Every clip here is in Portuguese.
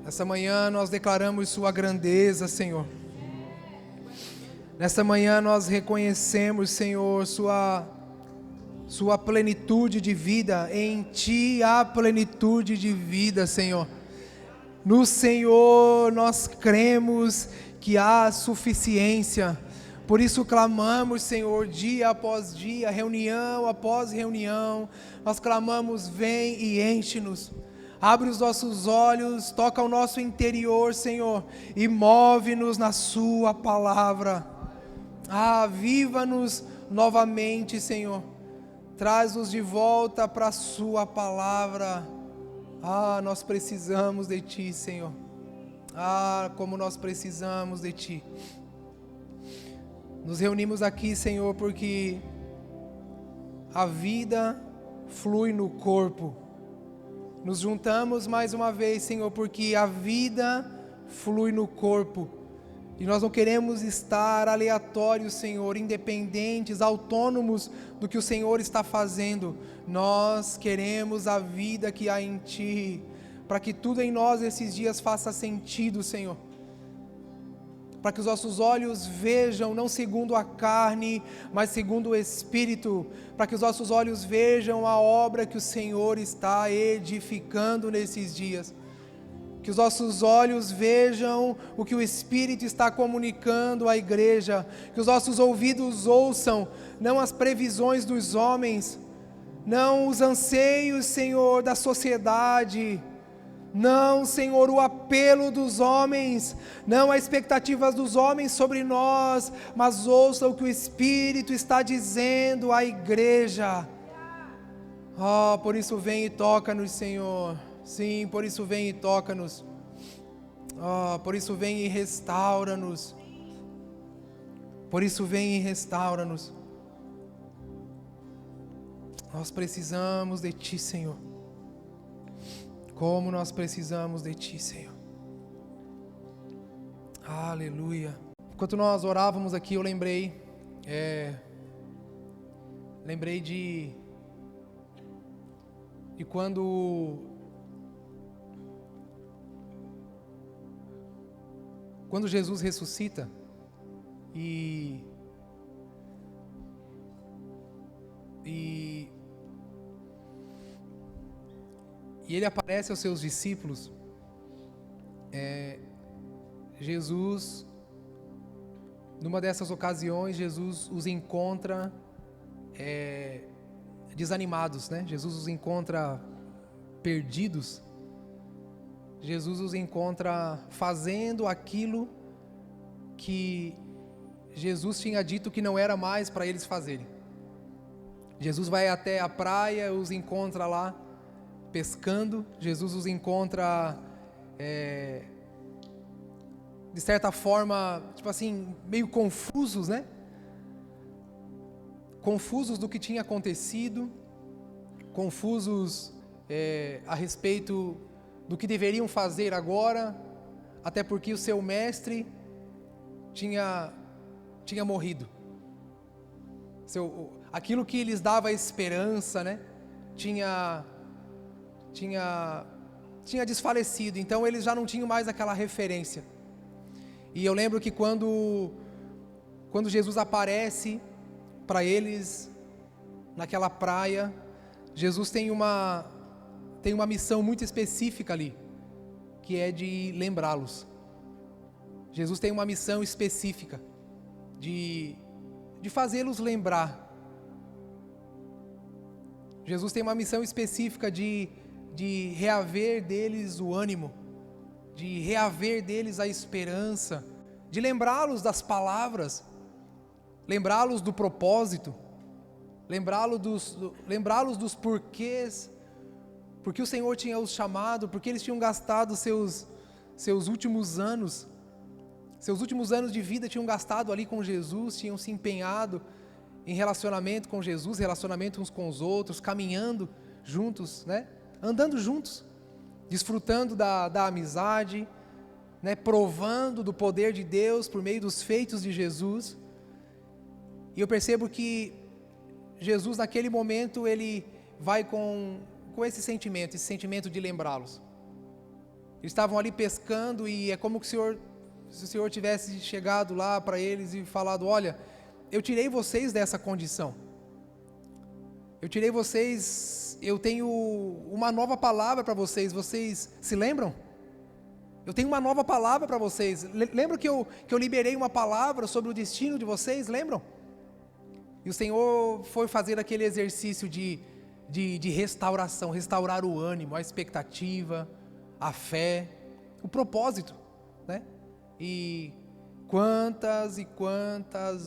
Essa manhã nós declaramos Sua grandeza, Senhor. Nessa manhã nós reconhecemos, Senhor, Sua plenitude de vida. Em Ti há plenitude de vida, Senhor. No Senhor nós cremos que há suficiência. Por isso clamamos, Senhor, dia após dia, reunião após reunião. Nós clamamos, vem e enche-nos. Abre os nossos olhos, toca o nosso interior, Senhor, e move-nos na Sua palavra. Aviva-nos novamente, Senhor. Traz-nos de volta para a Sua palavra. Nós precisamos de Ti, Senhor. Como nós precisamos de Ti. Nos reunimos aqui, Senhor, porque a vida flui no corpo. Nos juntamos mais uma vez, Senhor, porque a vida flui no corpo. E nós não queremos estar aleatórios, Senhor, independentes, autônomos do que o Senhor está fazendo. Nós queremos a vida que há em Ti, para que tudo em nós esses dias faça sentido, Senhor. Para que os nossos olhos vejam, não segundo a carne, mas segundo o Espírito. Para que os nossos olhos vejam a obra que o Senhor está edificando nesses dias. Que os nossos olhos vejam o que o Espírito está comunicando à igreja. Que os nossos ouvidos ouçam, não as previsões dos homens, não os anseios, Senhor, da sociedade. Não, Senhor, o apelo dos homens, não as expectativas dos homens sobre nós, mas ouça o que o Espírito está dizendo à igreja. Por isso vem e toca-nos, Senhor. Sim, por isso vem e toca-nos. Por isso vem e restaura-nos. Por isso vem e restaura-nos. Nós precisamos de Ti, Senhor. Como nós precisamos de Ti, Senhor. Aleluia. Enquanto nós orávamos aqui, eu lembrei de quando Jesus ressuscita e ele aparece aos seus discípulos. Jesus, numa dessas ocasiões, Jesus os encontra desanimados, né? Jesus os encontra perdidos. Jesus os encontra fazendo aquilo que Jesus tinha dito que não era mais para eles fazerem. Jesus vai até a praia, os encontra lá pescando. Jesus os encontra de certa forma, tipo assim, meio confusos, né? Confusos do que tinha acontecido, confusos a respeito do que deveriam fazer agora, até porque o seu mestre tinha morrido. Aquilo que lhes dava esperança, né? Tinha desfalecido, então eles já não tinham mais aquela referência. E eu lembro que quando Jesus aparece para eles naquela praia, Jesus tem uma missão muito específica ali, que é de lembrá-los. Jesus tem uma missão específica de fazê-los lembrar. Jesus tem uma missão específica de reaver deles o ânimo, de reaver deles a esperança, de lembrá-los das palavras, lembrá-los do propósito, lembrá-los dos porquês, porque o Senhor tinha os chamado, porque eles tinham gastado seus últimos anos de vida, tinham gastado ali com Jesus, tinham se empenhado em relacionamento com Jesus, relacionamento uns com os outros, caminhando juntos, né? Andando juntos, desfrutando da amizade, né? Provando do poder de Deus por meio dos feitos de Jesus. E eu percebo que Jesus naquele momento ele vai com esse sentimento de lembrá-los. Eles estavam ali pescando e é como se o Senhor tivesse chegado lá para eles e falado: olha, eu tirei vocês dessa condição. Eu tirei vocês, eu tenho uma nova palavra para vocês. Vocês se lembram? Eu tenho uma nova palavra para vocês. Lembram que eu liberei uma palavra sobre o destino de vocês? Lembram? E o Senhor foi fazer aquele exercício de restauração, restaurar o ânimo, a expectativa, a fé, o propósito, né? E quantas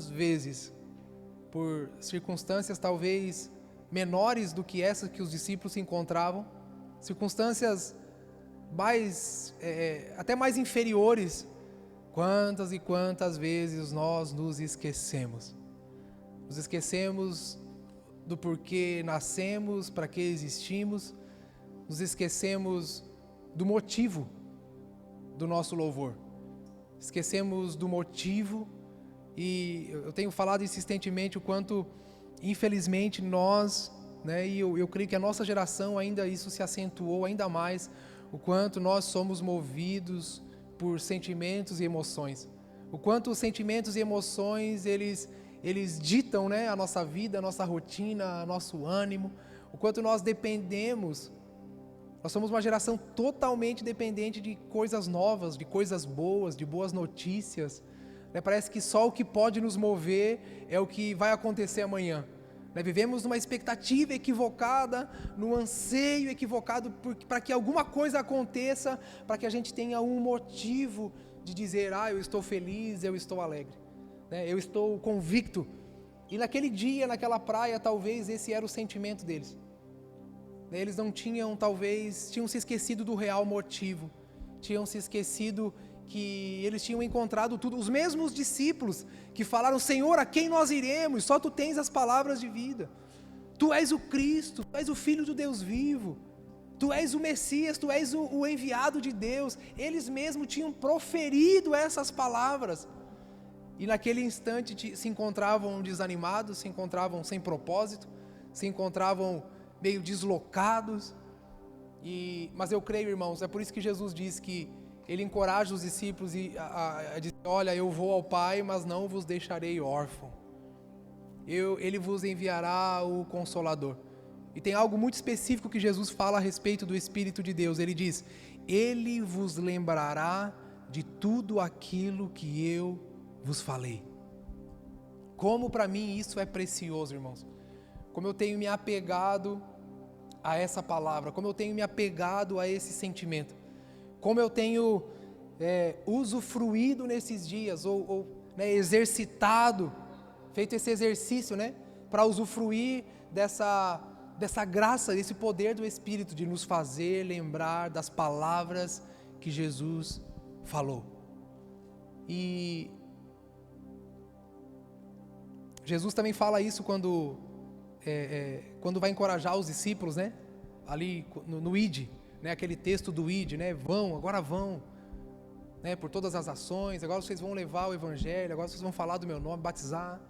vezes, por circunstâncias talvez menores do que essas que os discípulos se encontravam, circunstâncias até mais inferiores, quantas vezes nós nos esquecemos. Nos esquecemos do porquê nascemos, para que existimos, nos esquecemos do motivo do nosso louvor, esquecemos do motivo, e eu tenho falado insistentemente o quanto, infelizmente, nós, né, e eu creio que a nossa geração ainda isso se acentuou ainda mais, o quanto nós somos movidos por sentimentos e emoções, o quanto os sentimentos e emoções, eles ditam, né, a nossa vida, a nossa rotina, nosso ânimo, o quanto nós dependemos. Nós somos uma geração totalmente dependente de coisas novas, de coisas boas, de boas notícias, né? Parece que só o que pode nos mover é o que vai acontecer amanhã, né? Vivemos numa expectativa equivocada, num anseio equivocado para que alguma coisa aconteça, para que a gente tenha um motivo de dizer: eu estou feliz, eu estou alegre, né? Eu estou convicto. E naquele dia, naquela praia, talvez esse era o sentimento deles. Eles não tinham, talvez, tinham se esquecido do real motivo, tinham se esquecido que eles tinham encontrado tudo. Os mesmos discípulos que falaram: Senhor, a quem nós iremos? Só Tu tens as palavras de vida. Tu és o Cristo, Tu és o Filho do Deus vivo, Tu és o Messias, Tu és o enviado de Deus. Eles mesmos tinham proferido essas palavras. E naquele instante se encontravam desanimados, se encontravam sem propósito, se encontravam meio deslocados, mas eu creio, irmãos, é por isso que Jesus diz que Ele encoraja os discípulos a dizer: olha, eu vou ao Pai, mas não vos deixarei órfão, Ele vos enviará o Consolador. E tem algo muito específico que Jesus fala a respeito do Espírito de Deus. Ele diz: Ele vos lembrará de tudo aquilo que eu vos falei. Como para mim isso é precioso, irmãos. Como eu tenho me apegado a essa palavra, como eu tenho me apegado a esse sentimento, como eu tenho usufruído nesses dias, né, exercitado, feito esse exercício, né, para usufruir dessa graça, desse poder do Espírito, de nos fazer lembrar das palavras que Jesus falou. E Jesus também fala isso quando vai encorajar os discípulos, né? Ali no ID, né? Aquele texto do ID, né? Agora vão, né? Por todas as ações, agora vocês vão levar o Evangelho, agora vocês vão falar do meu nome, batizar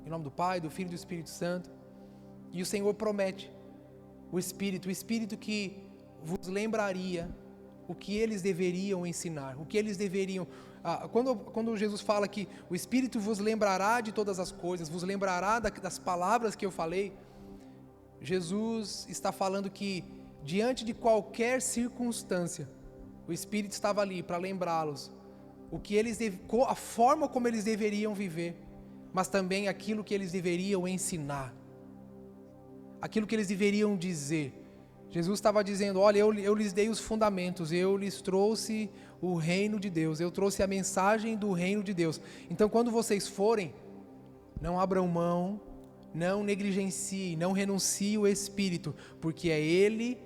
em nome do Pai, do Filho e do Espírito Santo. E o Senhor promete o Espírito que vos lembraria o que eles deveriam ensinar, o que eles deveriam... Quando Jesus fala que o Espírito vos lembrará de todas as coisas, vos lembrará das palavras que eu falei, Jesus está falando que diante de qualquer circunstância, o Espírito estava ali para lembrá-los a forma como eles deveriam viver, mas também aquilo que eles deveriam ensinar, aquilo que eles deveriam dizer. Jesus estava dizendo: olha, eu lhes dei os fundamentos, eu lhes trouxe o reino de Deus, eu trouxe a mensagem do reino de Deus. Então, quando vocês forem, não abram mão, não negligenciem, não renunciem o Espírito, porque é Ele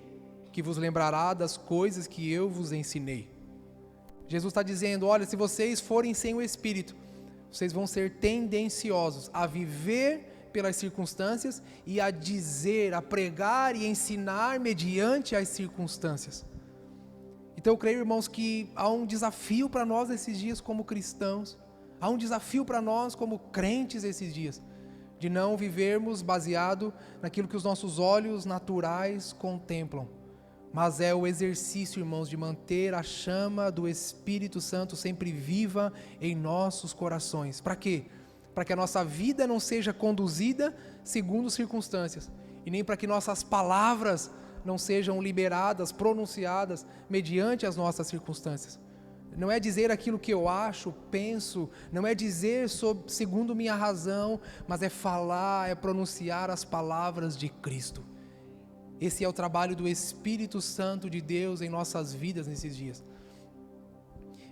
que vos lembrará das coisas que eu vos ensinei. Jesus está dizendo: olha, se vocês forem sem o Espírito, vocês vão ser tendenciosos a viver pelas circunstâncias e a dizer, a pregar e ensinar mediante as circunstâncias. Então eu creio, irmãos, que há um desafio para nós esses dias como cristãos, há um desafio para nós como crentes esses dias, de não vivermos baseado naquilo que os nossos olhos naturais contemplam, mas é o exercício, irmãos, de manter a chama do Espírito Santo sempre viva em nossos corações. Para quê? Para que a nossa vida não seja conduzida segundo circunstâncias, e nem para que nossas palavras não sejam liberadas, pronunciadas mediante as nossas circunstâncias. Não é dizer aquilo que eu acho, penso, não é dizer segundo minha razão, mas é falar, é pronunciar as palavras de Cristo. Esse é o trabalho do Espírito Santo de Deus em nossas vidas nesses dias.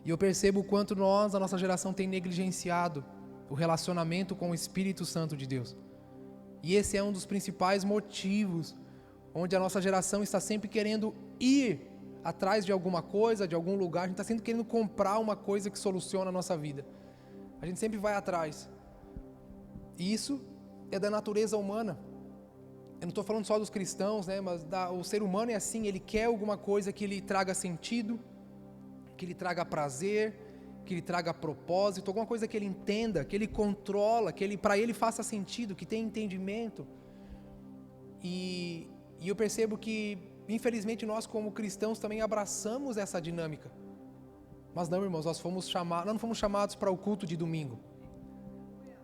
E eu percebo o quanto a nossa geração tem negligenciado o relacionamento com o Espírito Santo de Deus. E esse é um dos principais motivos onde a nossa geração está sempre querendo ir atrás de alguma coisa, de algum lugar. A gente está sempre querendo comprar uma coisa que soluciona a nossa vida. A gente sempre vai atrás. E isso é da natureza humana. Eu não estou falando só dos cristãos, né? Mas o ser humano é assim, ele quer alguma coisa que lhe traga sentido, que lhe traga prazer, que lhe traga propósito, alguma coisa que ele entenda, que ele controla, que para ele faça sentido, que tenha entendimento. E eu percebo que, infelizmente, nós como cristãos também abraçamos essa dinâmica. Mas não, irmãos, nós não fomos chamados para o culto de domingo.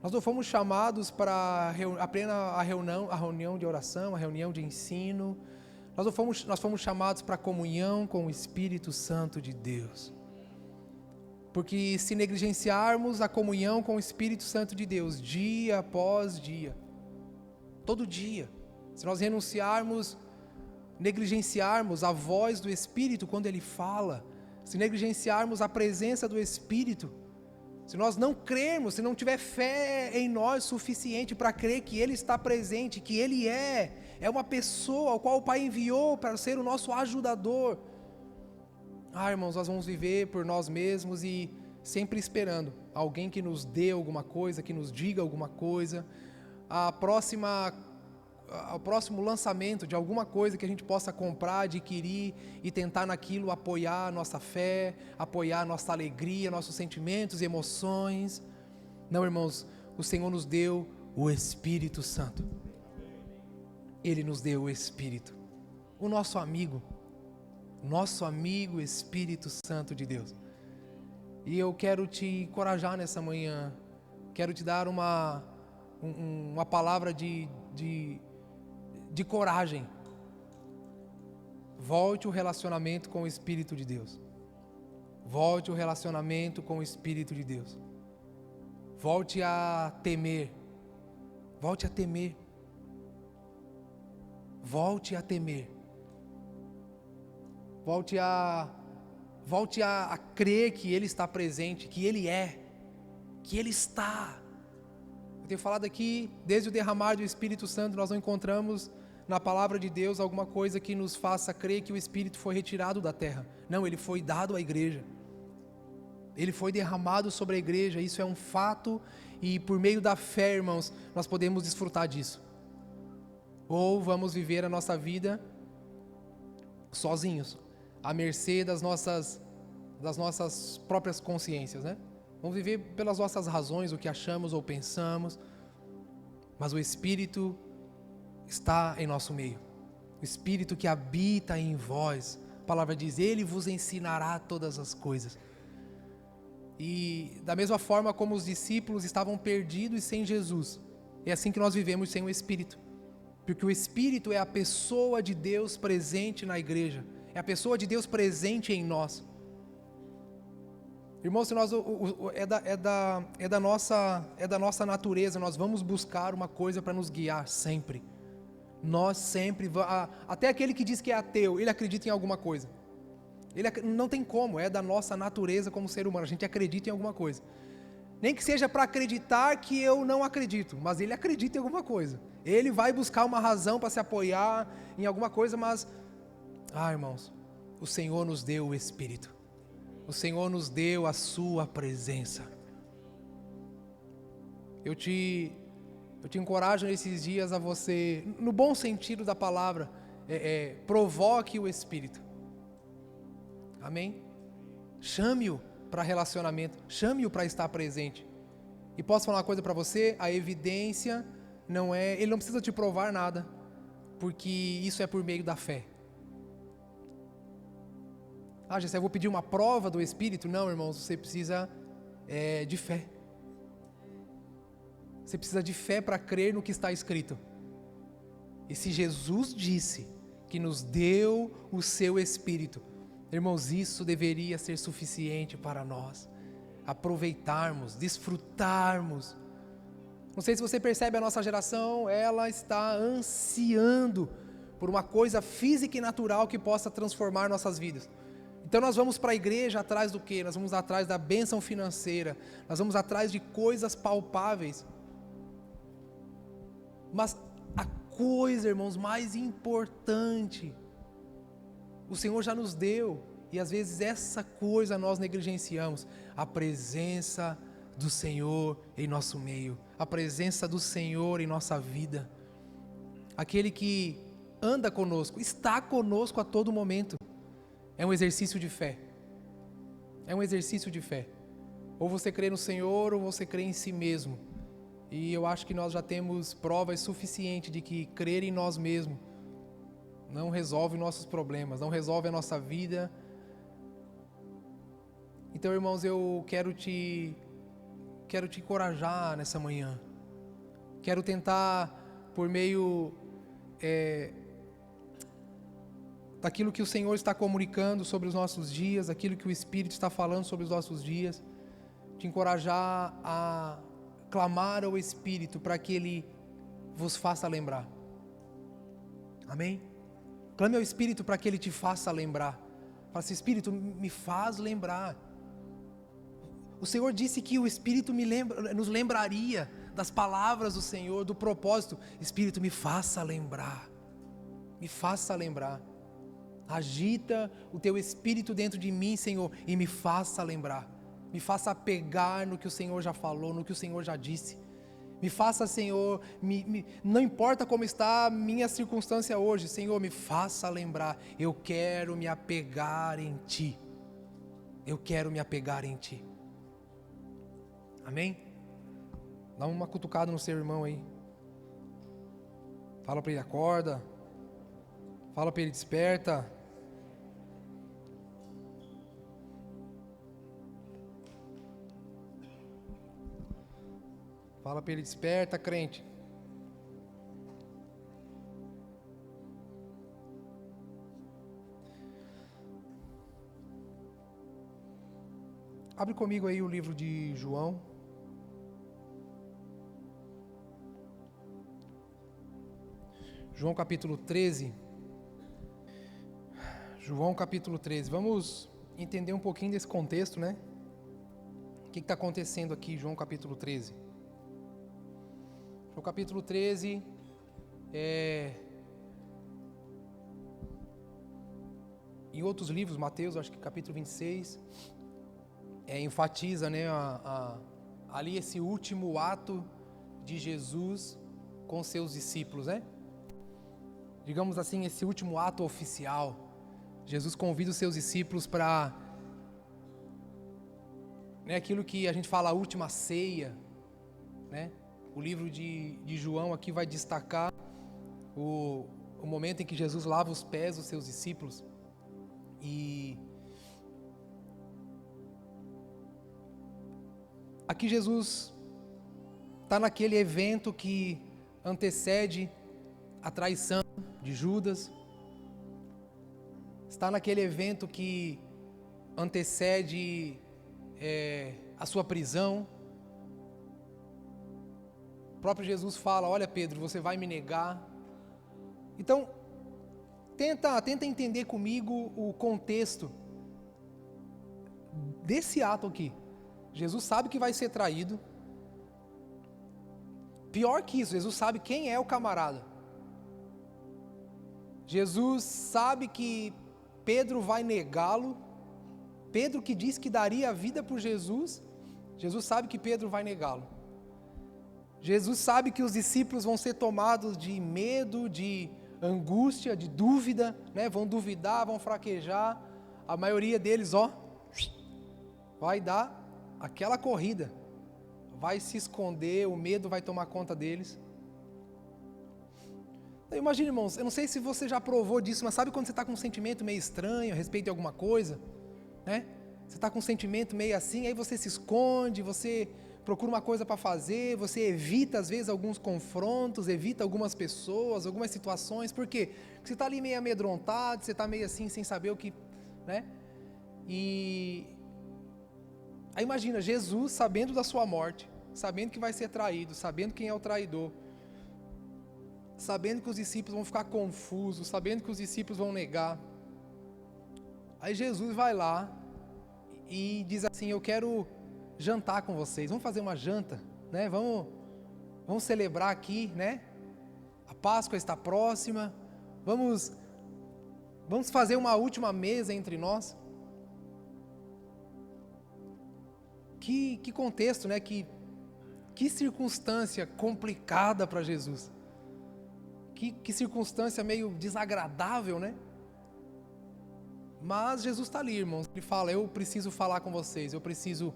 Nós não fomos chamados para apenas a reunião de oração, a reunião de ensino. Nós fomos chamados para a comunhão com o Espírito Santo de Deus. Porque se negligenciarmos a comunhão com o Espírito Santo de Deus, dia após dia, todo dia, se nós negligenciarmos a voz do Espírito quando Ele fala, se negligenciarmos a presença do Espírito, se nós não crermos, se não tiver fé em nós suficiente para crer que Ele está presente, que Ele é uma pessoa ao qual o Pai enviou para ser o nosso ajudador, irmãos, nós vamos viver por nós mesmos e sempre esperando alguém que nos dê alguma coisa, que nos diga alguma coisa, ao próximo lançamento de alguma coisa que a gente possa comprar, adquirir e tentar naquilo apoiar a nossa fé, apoiar a nossa alegria, nossos sentimentos e emoções. Não, irmãos, o Senhor nos deu o Espírito Santo. Ele nos deu o Espírito, o nosso amigo Espírito Santo de Deus. E eu quero te encorajar nessa manhã, quero te dar uma palavra de coragem. Volte o relacionamento com o Espírito de Deus. Volte o relacionamento com o Espírito de Deus. Volte a temer. Volte a temer. Volte a temer. Volte a crer que Ele está presente, que Ele está. Eu tenho falado aqui, desde o derramar do Espírito Santo, nós não encontramos na palavra de Deus alguma coisa que nos faça crer que o Espírito foi retirado da terra. Não, ele foi dado à igreja. Ele foi derramado sobre a igreja, isso é um fato, e por meio da fé, irmãos, nós podemos desfrutar disso. Ou vamos viver a nossa vida sozinhos, à mercê das nossas próprias consciências, né? Vamos viver pelas nossas razões, o que achamos ou pensamos, mas o Espírito está em nosso meio, o Espírito que habita em vós. A palavra diz, Ele vos ensinará todas as coisas. E da mesma forma como os discípulos estavam perdidos sem Jesus, é assim que nós vivemos sem o Espírito, porque o Espírito é a pessoa de Deus presente na igreja, é a pessoa de Deus presente em nós. Irmãos, se nós, é da nossa natureza, nós vamos buscar uma coisa para nos guiar sempre. Nós sempre, até aquele que diz que é ateu, ele acredita em alguma coisa. Não tem como, é da nossa natureza como ser humano, a gente acredita em alguma coisa. Nem que seja para acreditar que eu não acredito, mas ele acredita em alguma coisa. Ele vai buscar uma razão para se apoiar em alguma coisa, mas, irmãos, o Senhor nos deu o Espírito. O Senhor nos deu a sua presença. Eu te encorajo nesses dias a você, no bom sentido da palavra, provoque o Espírito. Amém? Chame-o para relacionamento, chame-o para estar presente. E posso falar uma coisa para você? A evidência ele não precisa te provar nada, porque isso é por meio da fé. Ah, Gessé, eu vou pedir uma prova do Espírito? Não, irmãos, você precisa de fé. Você precisa de fé para crer no que está escrito. E se Jesus disse que nos deu o seu Espírito, irmãos, isso deveria ser suficiente para nós aproveitarmos, desfrutarmos. Não sei se você percebe, a nossa geração, ela está ansiando por uma coisa física e natural que possa transformar nossas vidas. Então nós vamos para a igreja atrás do quê? Nós vamos atrás da bênção financeira, nós vamos atrás de coisas palpáveis. Mas a coisa, irmãos, mais importante, o Senhor já nos deu, e às vezes essa coisa nós negligenciamos, a presença do Senhor em nosso meio, a presença do Senhor em nossa vida, aquele que anda conosco, está conosco a todo momento. É um exercício de fé, é um exercício de fé, ou você crê no Senhor ou você crê em si mesmo, e eu acho que nós já temos provas suficientes de que crer em nós mesmos não resolve nossos problemas, não resolve a nossa vida. Então, irmãos, eu quero te encorajar nessa manhã. Quero tentar, por meio daquilo que o Senhor está comunicando sobre os nossos dias, aquilo que o Espírito está falando sobre os nossos dias, te encorajar a clamar ao Espírito para que Ele vos faça lembrar. Amém? Clame ao Espírito para que Ele te faça lembrar. Fala assim: Espírito, me faz lembrar. O Senhor disse que o Espírito nos lembraria das palavras do Senhor, do propósito. Espírito, me faça lembrar. Me faça lembrar. Agita o teu Espírito dentro de mim, Senhor, e me faça lembrar. Me faça apegar no que o Senhor já falou, no que o Senhor já disse. Me faça, Senhor, não importa como está a minha circunstância hoje, Senhor, me faça lembrar. Eu quero me apegar em Ti. Eu quero me apegar em Ti. Amém? Dá uma cutucada no seu irmão aí. Fala para ele: acorda. Fala para ele: desperta. Fala para ele: desperta, crente. Abre comigo aí o livro de João. João capítulo 13. João capítulo 13. Vamos entender um pouquinho desse contexto, né? O que está acontecendo aqui, João capítulo 13? João capítulo 13 em outros livros, Mateus, acho que capítulo 26, enfatiza, né, ali esse último ato de Jesus com seus discípulos, né? Digamos assim, esse último ato oficial. Jesus convida os seus discípulos para, né, aquilo que a gente fala, a última ceia, né? O livro de João aqui vai destacar o momento em que Jesus lava os pés dos seus discípulos. E aqui Jesus está naquele evento que antecede a traição de Judas, está naquele evento que antecede a sua prisão. O próprio Jesus fala: olha, Pedro, você vai me negar. Então, tenta entender comigo o contexto desse ato aqui. Jesus sabe que vai ser traído. Pior que isso, Jesus sabe quem é o camarada. Jesus sabe que Pedro vai negá-lo. Pedro, que disse que daria a vida por Jesus, Jesus sabe que Pedro vai negá-lo. Jesus sabe que os discípulos vão ser tomados de medo, de angústia, de dúvida, né? Vão duvidar, vão fraquejar. A maioria deles, vai dar aquela corrida, vai se esconder, o medo vai tomar conta deles. Imagina, irmãos, eu não sei se você já provou disso, mas sabe quando você está com um sentimento meio estranho a respeito de alguma coisa? né? Você está com um sentimento meio assim, aí você se esconde, você procura uma coisa para fazer, você evita às vezes alguns confrontos, evita algumas pessoas, algumas situações, por quê? Porque você está ali meio amedrontado, você está meio assim, sem saber o que, né? E aí imagina, Jesus sabendo da sua morte, sabendo que vai ser traído, sabendo quem é o traidor, sabendo que os discípulos vão ficar confusos, sabendo que os discípulos vão negar. Aí Jesus vai lá e diz assim: eu quero jantar com vocês, vamos fazer uma janta, né? Vamos celebrar aqui, né? A Páscoa está próxima, vamos fazer uma última mesa entre nós. Que contexto, né? Que circunstância complicada para Jesus. Que circunstância meio desagradável, né? Mas Jesus está ali, irmãos. Ele fala: eu preciso falar com vocês, eu preciso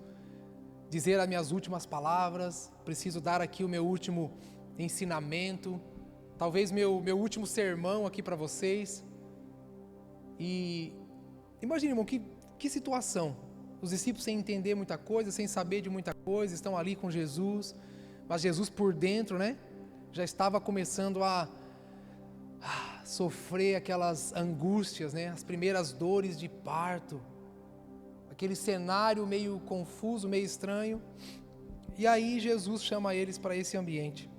dizer as minhas últimas palavras, preciso dar aqui o meu último ensinamento, talvez meu último sermão aqui para vocês. E imagine, irmão, que situação. Os discípulos sem entender muita coisa, sem saber de muita coisa, estão ali com Jesus, mas Jesus por dentro, né, já estava começando a sofrer aquelas angústias, né, as primeiras dores de parto, aquele cenário meio confuso, meio estranho. E aí Jesus chama eles para esse ambiente.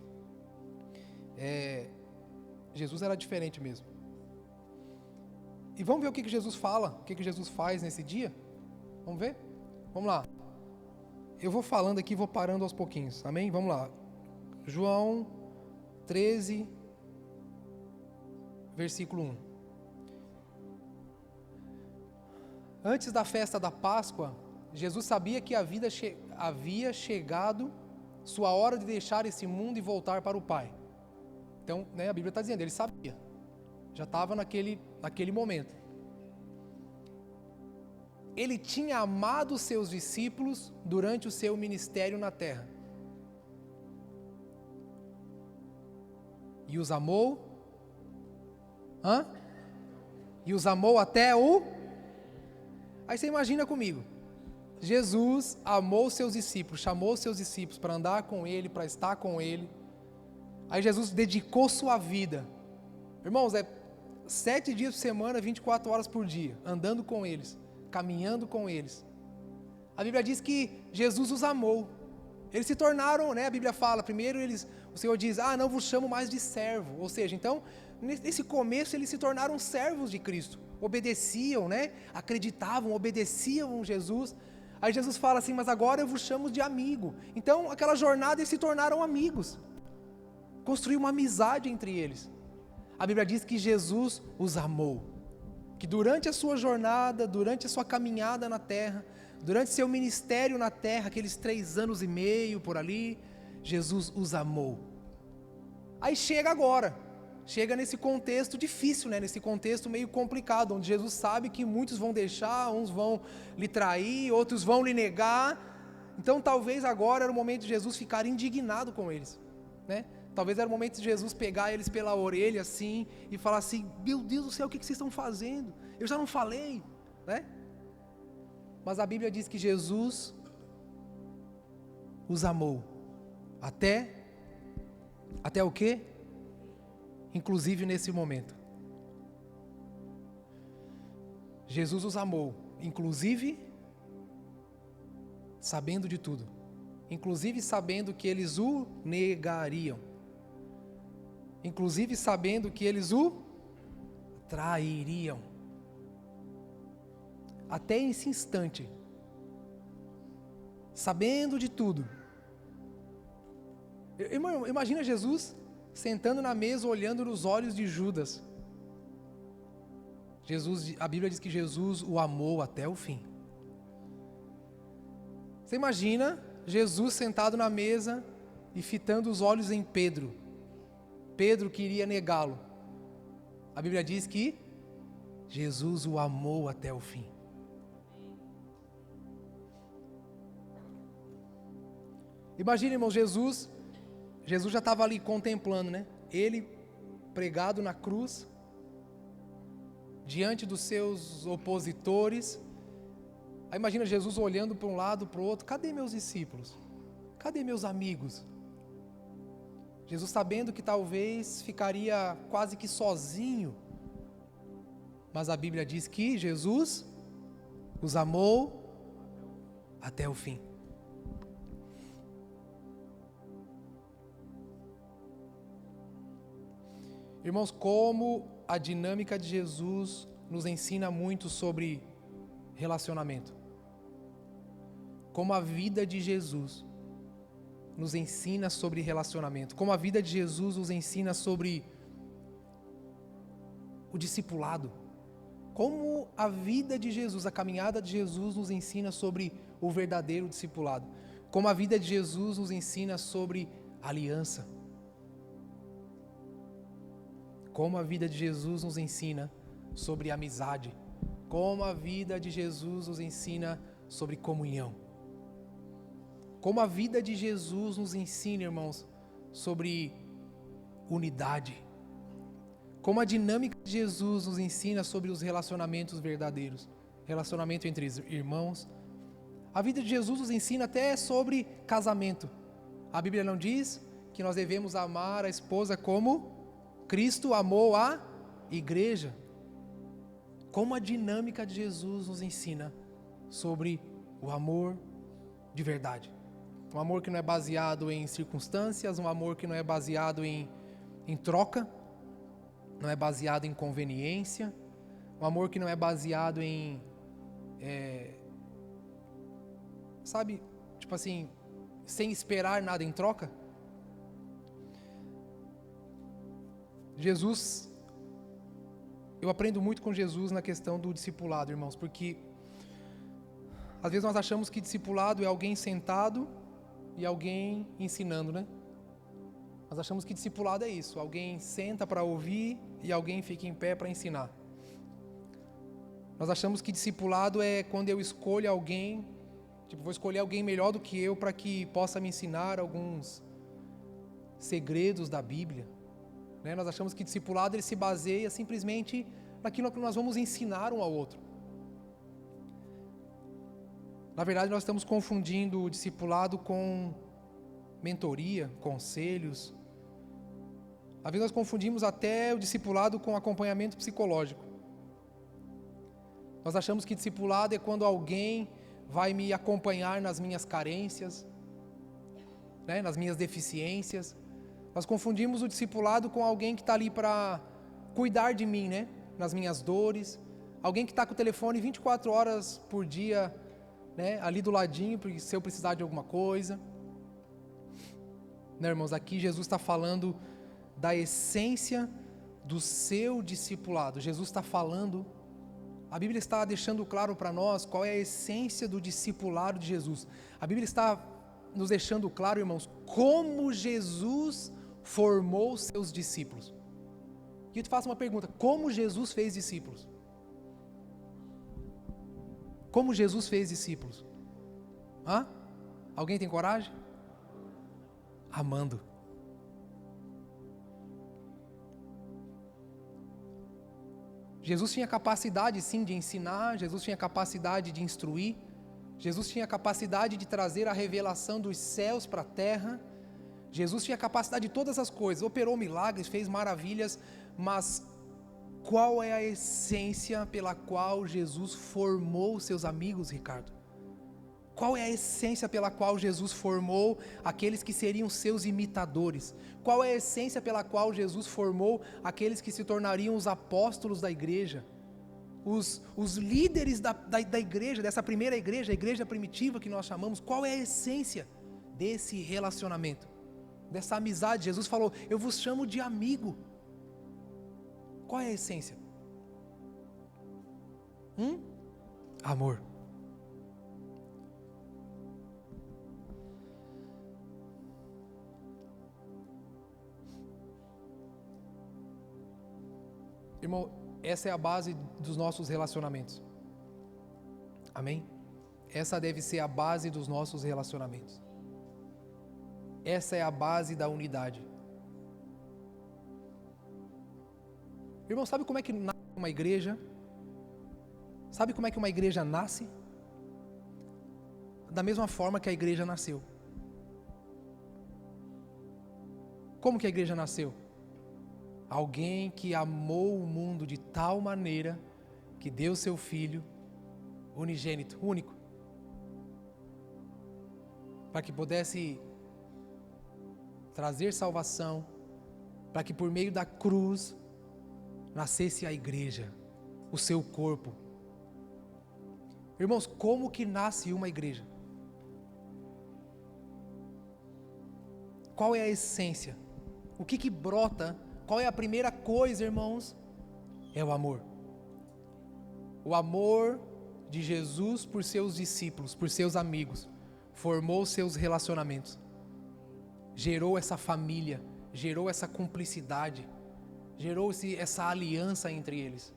Jesus era diferente mesmo. E vamos ver o que Jesus fala, o que Jesus faz nesse dia? Vamos ver? Vamos lá. Eu vou falando aqui, vou parando aos pouquinhos, amém? Vamos lá. João 13, versículo 1. Antes da festa da Páscoa, Jesus sabia que havia chegado sua hora de deixar esse mundo e voltar para o Pai. Então, né, a Bíblia está dizendo, ele sabia. Já estava naquele momento. Ele tinha amado os seus discípulos durante o seu ministério na terra. E os amou. E os amou até o... Aí você imagina comigo. Jesus amou os seus discípulos, chamou os seus discípulos para andar com ele, para estar com ele. Aí Jesus dedicou sua vida. Irmãos, 7 dias por semana, 24 horas por dia, andando com eles, caminhando com eles. A Bíblia diz que Jesus os amou. Eles se tornaram, né? A Bíblia fala, primeiro o Senhor diz: não vos chamo mais de servo. Ou seja, então, nesse começo eles se tornaram servos de Cristo. Obedeciam, né? Acreditavam, obedeciam Jesus. Aí Jesus fala assim: mas agora eu vos chamo de amigo. Então, aquela jornada eles se tornaram amigos. Construiu uma amizade entre eles. A Bíblia diz que Jesus os amou. Que durante a sua jornada, durante a sua caminhada na terra, durante seu ministério na terra, aqueles 3 anos e meio por ali, Jesus os amou. Aí chega nesse contexto difícil, né? Nesse contexto meio complicado, onde Jesus sabe que muitos vão deixar, uns vão lhe trair, outros vão lhe negar. Então talvez agora era o momento de Jesus ficar indignado com eles, né? Talvez era o momento de Jesus pegar eles pela orelha assim e falar assim: meu Deus do céu, o que vocês estão fazendo? Eu já não falei, né? Mas a Bíblia diz que Jesus os amou até o quê? Inclusive nesse momento. Jesus os amou, inclusive sabendo de tudo, inclusive sabendo que eles o negariam, inclusive sabendo que eles o trairiam. Até esse instante, sabendo de tudo. Irmão, imagina Jesus sentando na mesa, olhando nos olhos de Judas. A Bíblia diz que Jesus o amou até o fim. Você imagina Jesus sentado na mesa e fitando os olhos em Pedro. Pedro queria negá-lo. A Bíblia diz que Jesus o amou até o fim. Imagina, irmão, Jesus já estava ali contemplando, né? Ele pregado na cruz, diante dos seus opositores, Aí imagina Jesus olhando para um lado, para o outro, cadê meus discípulos? Cadê meus amigos? Jesus sabendo que talvez ficaria quase que sozinho, mas a Bíblia diz que Jesus os amou até o fim. Irmãos, como a dinâmica de Jesus nos ensina muito sobre relacionamento. Como a vida de Jesus nos ensina sobre relacionamento. Como a vida de Jesus nos ensina sobre o discipulado. Como a vida de Jesus, a caminhada de Jesus nos ensina sobre o verdadeiro discipulado. Como a vida de Jesus nos ensina sobre aliança. Como a vida de Jesus nos ensina sobre amizade. Como a vida de Jesus nos ensina sobre comunhão. Como a vida de Jesus nos ensina, irmãos, sobre unidade. Como a dinâmica de Jesus nos ensina sobre os relacionamentos verdadeiros. Relacionamento entre irmãos. A vida de Jesus nos ensina até sobre casamento. A Bíblia não diz que nós devemos amar a esposa como Cristo amou a igreja. Como a dinâmica de Jesus nos ensina sobre o amor de verdade. Um amor que não é baseado em circunstâncias, um amor que não é baseado em troca, não é baseado em conveniência, um amor que não é baseado em, tipo assim, sem esperar nada em troca. Jesus, eu aprendo muito com Jesus na questão do discipulado, irmãos, porque às vezes nós achamos que discipulado é alguém sentado e alguém ensinando, né? Nós achamos que discipulado é isso, alguém senta para ouvir e alguém fica em pé para ensinar. Nós achamos que discipulado é quando eu escolho alguém, vou escolher alguém melhor do que eu para que possa me ensinar alguns segredos da Bíblia. Né? Nós achamos que discipulado ele se baseia simplesmente naquilo que nós vamos ensinar um ao outro. Na verdade, nós estamos confundindo o discipulado com mentoria, conselhos. Às vezes nós confundimos até o discipulado com acompanhamento psicológico. Nós achamos que discipulado é quando alguém vai me acompanhar nas minhas carências, né, nas minhas deficiências. Nós confundimos o discipulado com alguém que está ali para cuidar de mim, né, nas minhas dores. Alguém que está com o telefone 24 horas por dia, né, ali do ladinho, se eu precisar de alguma coisa. Né, irmãos, aqui Jesus está falando da essência do seu discipulado. Jesus está falando, a Bíblia está deixando claro para nós qual é a essência do discipulado de Jesus. A Bíblia está nos deixando claro, irmãos, como Jesus formou seus discípulos. E eu te faço uma pergunta: como Jesus fez discípulos? Como Jesus fez discípulos? Alguém tem coragem? Amando. Jesus tinha capacidade sim de ensinar, Jesus tinha capacidade de instruir, Jesus tinha capacidade de trazer a revelação dos céus para a terra, Jesus tinha capacidade de todas as coisas, operou milagres, fez maravilhas, mas qual é a essência pela qual Jesus formou seus amigos, Ricardo? Qual é a essência pela qual Jesus formou aqueles que seriam seus imitadores? Qual é a essência pela qual Jesus formou aqueles que se tornariam os apóstolos da igreja? Os líderes da igreja, dessa primeira igreja, a igreja primitiva que nós chamamos. Qual é a essência desse relacionamento? Dessa amizade? Jesus falou: eu vos chamo de amigo. Qual é a essência? Amor. Irmão, essa é a base dos nossos relacionamentos. Amém? Essa deve ser a base dos nossos relacionamentos. Essa é a base da unidade. Irmão, sabe como é que nasce uma igreja? Sabe como é que uma igreja nasce? da mesma forma que a igreja nasceu. Como que a igreja nasceu? Alguém que amou o mundo de tal maneira que deu seu Filho unigênito, único, para que pudesse trazer salvação, para que por meio da cruz nascesse a igreja, o seu corpo. Irmãos, como que nasce uma igreja? Qual é a essência? O que brota? Qual é a primeira coisa, irmãos? É o amor. O amor de Jesus por seus discípulos, por seus amigos, formou seus relacionamentos, gerou essa família, gerou essa cumplicidade, gerou essa aliança entre eles.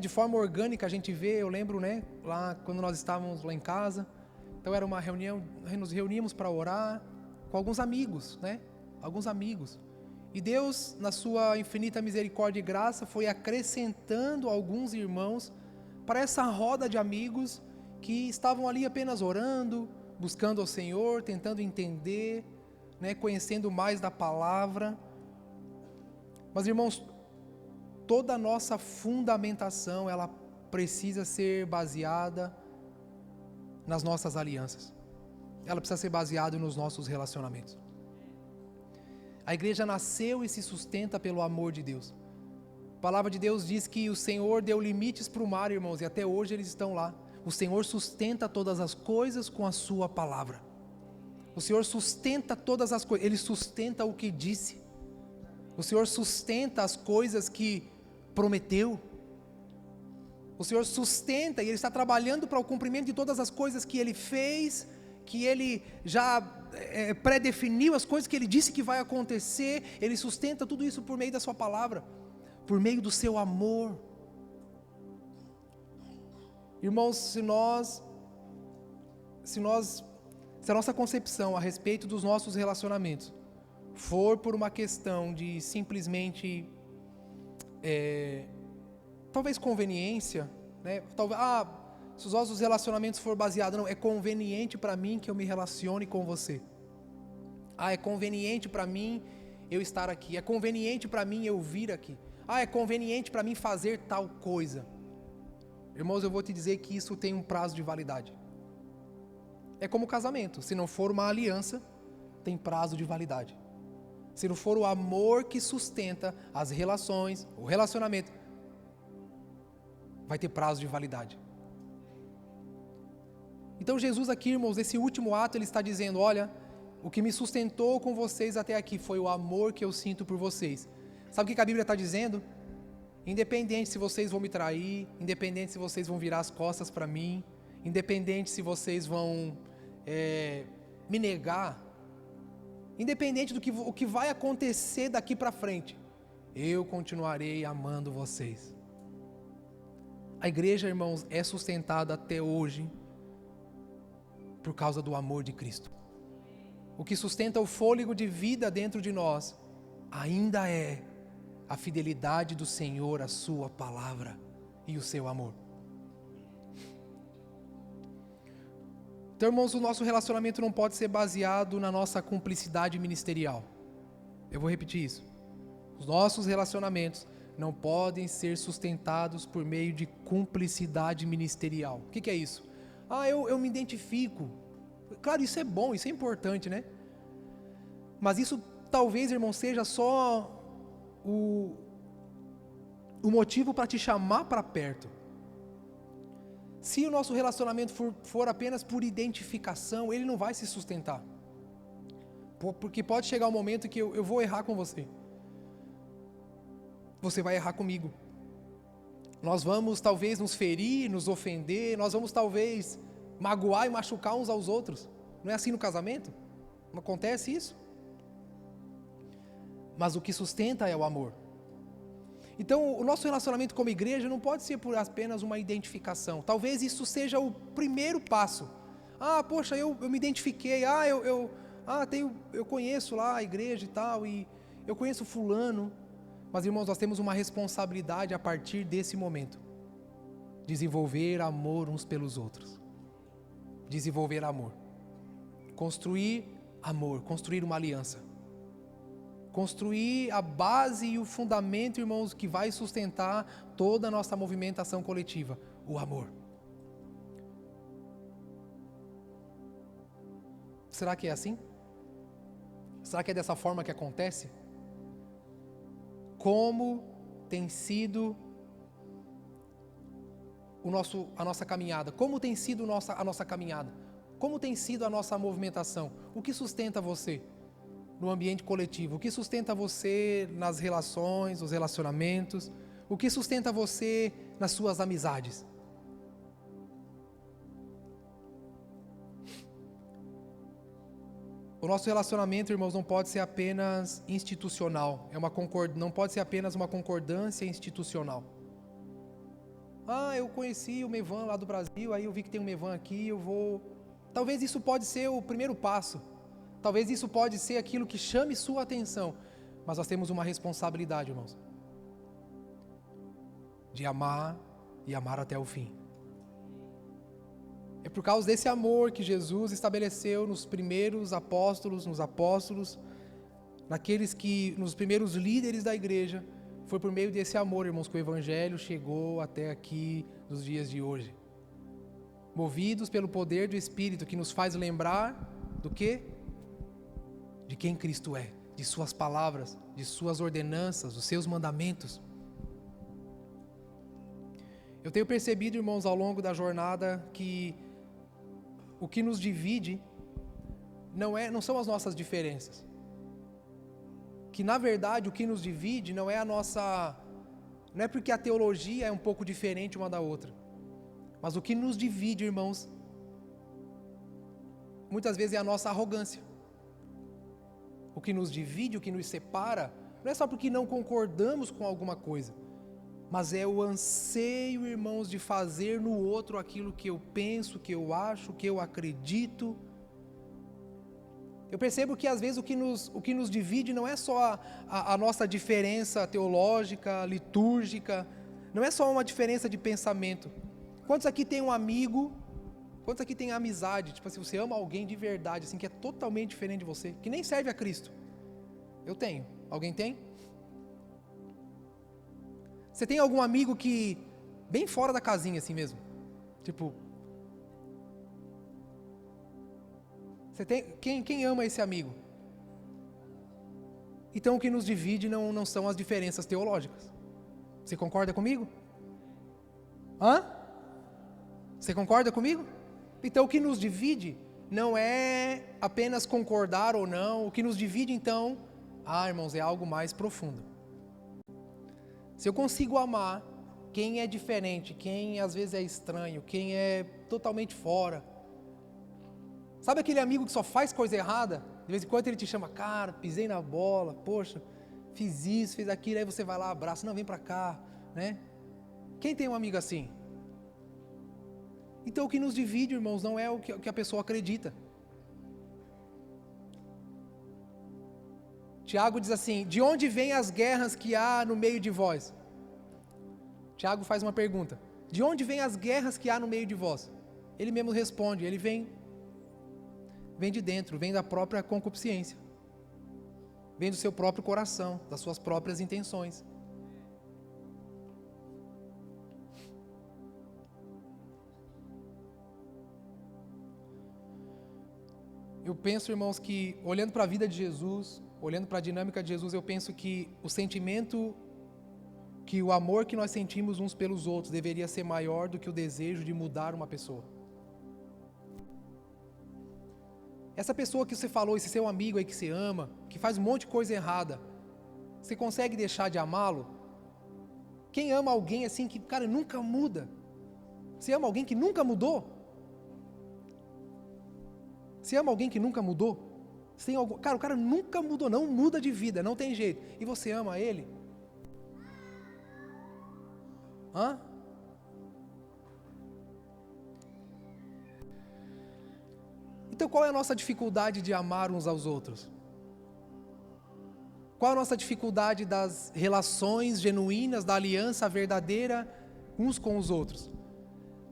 De forma orgânica a gente vê, eu lembro, lá quando nós estávamos lá em casa, então era uma reunião, nos reuníamos para orar com alguns amigos, alguns amigos. E Deus, na sua infinita misericórdia e graça, foi acrescentando alguns irmãos para essa roda de amigos que estavam ali apenas orando, buscando ao Senhor, tentando entender, conhecendo mais da palavra. Mas, irmãos, toda a nossa fundamentação, ela precisa ser baseada nas nossas alianças. Ela precisa ser baseada nos nossos relacionamentos. A igreja nasceu e se sustenta pelo amor de Deus. A palavra de Deus diz que o Senhor deu limites para o mar, irmãos, e até hoje eles estão lá. O Senhor sustenta todas as coisas com a sua palavra. O Senhor sustenta todas as coisas, Ele sustenta o que disse. O Senhor sustenta as coisas que prometeu. O Senhor sustenta e Ele está trabalhando para o cumprimento de todas as coisas que Ele fez, que Ele já predefiniu, as coisas que Ele disse que vai acontecer. Ele sustenta tudo isso por meio da sua palavra, por meio do seu amor. Irmãos, se a nossa concepção a respeito dos nossos relacionamentos for por uma questão de simplesmente talvez conveniência, talvez, se os nossos relacionamentos for baseados, não, é conveniente para mim que eu me relacione com você. É conveniente para mim eu estar aqui, é conveniente para mim eu vir aqui. É conveniente para mim fazer tal coisa. Irmãos, eu vou te dizer que isso tem um prazo de validade. É como casamento, se não for uma aliança, tem prazo de validade. Se não for o amor que sustenta as relações, o relacionamento, vai ter prazo de validade. Então Jesus aqui, irmãos, nesse último ato, Ele está dizendo, olha, o que me sustentou com vocês até aqui foi o amor que eu sinto por vocês. Sabe o que a Bíblia está dizendo? Independente se vocês vão me trair, independente se vocês vão virar as costas para mim, independente se vocês vão me negar, independente do que vai acontecer daqui para frente, eu continuarei amando vocês. A igreja, irmãos, é sustentada até hoje por causa do amor de Cristo. O que sustenta o fôlego de vida dentro de nós ainda é a fidelidade do Senhor à sua palavra e o seu amor. Então, irmãos, o nosso relacionamento não pode ser baseado na nossa cumplicidade ministerial. Eu vou repetir isso. Os nossos relacionamentos não podem ser sustentados por meio de cumplicidade ministerial. O que é isso? Eu me identifico. Claro, isso é bom, isso é importante, Mas isso talvez, irmão, seja só o motivo para te chamar para perto. Se o nosso relacionamento for apenas por identificação, ele não vai se sustentar. Porque pode chegar um momento que eu vou errar com você. Você vai errar comigo. Nós vamos talvez nos ferir, nos ofender, nós vamos talvez magoar e machucar uns aos outros. Não é assim no casamento? Não acontece isso? Mas o que sustenta é o amor. Então, o nosso relacionamento como igreja não pode ser por apenas uma identificação. Talvez isso seja o primeiro passo. Poxa, eu me identifiquei. Eu conheço lá a igreja e tal, e eu conheço fulano. Mas, irmãos, nós temos uma responsabilidade a partir desse momento. desenvolver amor uns pelos outros. Desenvolver amor. Construir amor, construir uma aliança. Construir a base e o fundamento, irmãos, que vai sustentar toda a nossa movimentação coletiva, o amor. Será que é assim? Será que é dessa forma que acontece? Como tem sido a nossa caminhada? Como tem sido a nossa caminhada? Como tem sido a nossa movimentação? O que sustenta você no ambiente coletivo? O que sustenta você nas relações, nos relacionamentos? O que sustenta você nas suas amizades? O nosso relacionamento, irmãos, não pode ser apenas institucional. Não pode ser apenas uma concordância institucional. Eu conheci o Mevan lá do Brasil, aí eu vi que tem um Mevan aqui, eu vou... Talvez isso pode ser o primeiro passo. Talvez isso pode ser aquilo que chame sua atenção. Mas nós temos uma responsabilidade, irmãos. De amar e amar até o fim. É por causa desse amor que Jesus estabeleceu nos primeiros apóstolos, nos primeiros líderes da igreja. Foi por meio desse amor, irmãos, que o Evangelho chegou até aqui nos dias de hoje. Movidos pelo poder do Espírito que nos faz lembrar do quê? De quem Cristo é, de suas palavras, de suas ordenanças, dos seus mandamentos. Eu tenho percebido, irmãos, ao longo da jornada que o que nos divide não são as nossas diferenças. Que na verdade o que nos divide não é porque a teologia é um pouco diferente uma da outra. Mas o que nos divide, irmãos, muitas vezes é a nossa arrogância. O que nos divide, o que nos separa, não é só porque não concordamos com alguma coisa, mas é o anseio, irmãos, de fazer no outro aquilo que eu penso, que eu acho, que eu acredito. Eu percebo que às vezes o que nos divide não é só a nossa diferença teológica, litúrgica, não é só uma diferença de pensamento. Quantos aqui tem um amigo, quantos aqui tem amizade, tipo assim, você ama alguém de verdade, assim, que é totalmente diferente de você, que nem serve a Cristo? Eu tenho. Alguém tem? Você tem algum amigo que, bem fora da casinha assim mesmo? Tipo, você tem, quem ama esse amigo? Então o que nos divide não são as diferenças teológicas. Você concorda comigo? Você concorda comigo? Então o que nos divide não é apenas concordar ou não. O que nos divide então, irmãos, é algo mais profundo. Se eu consigo amar quem é diferente, quem às vezes é estranho, quem é totalmente fora. Sabe aquele amigo que só faz coisa errada? De vez em quando ele te chama, cara, pisei na bola, poxa, fiz isso, fiz aquilo, aí você vai lá, abraça, não, vem pra cá, né? Quem tem um amigo assim? Então o que nos divide, irmãos, não é o que a pessoa acredita. Tiago diz assim, de onde vêm as guerras que há no meio de vós? Tiago faz uma pergunta, de onde vêm as guerras que há no meio de vós? Ele mesmo responde, ele vem de dentro, vem da própria concupiscência, vem do seu próprio coração, das suas próprias intenções. Eu penso, irmãos, que olhando para a vida de Jesus, olhando para a dinâmica de Jesus, eu penso que o sentimento, que o amor que nós sentimos uns pelos outros deveria ser maior do que o desejo de mudar uma pessoa. Essa pessoa que você falou, esse seu amigo aí que você ama, que faz um monte de coisa errada, você consegue deixar de amá-lo? Quem ama alguém assim que, cara, nunca muda? Você ama alguém que nunca mudou? Você ama alguém que nunca mudou? Cara, o cara nunca mudou, não muda de vida, não tem jeito. E você ama ele? Então qual é a nossa dificuldade de amar uns aos outros? Qual é a nossa dificuldade das relações genuínas, da aliança verdadeira uns com os outros?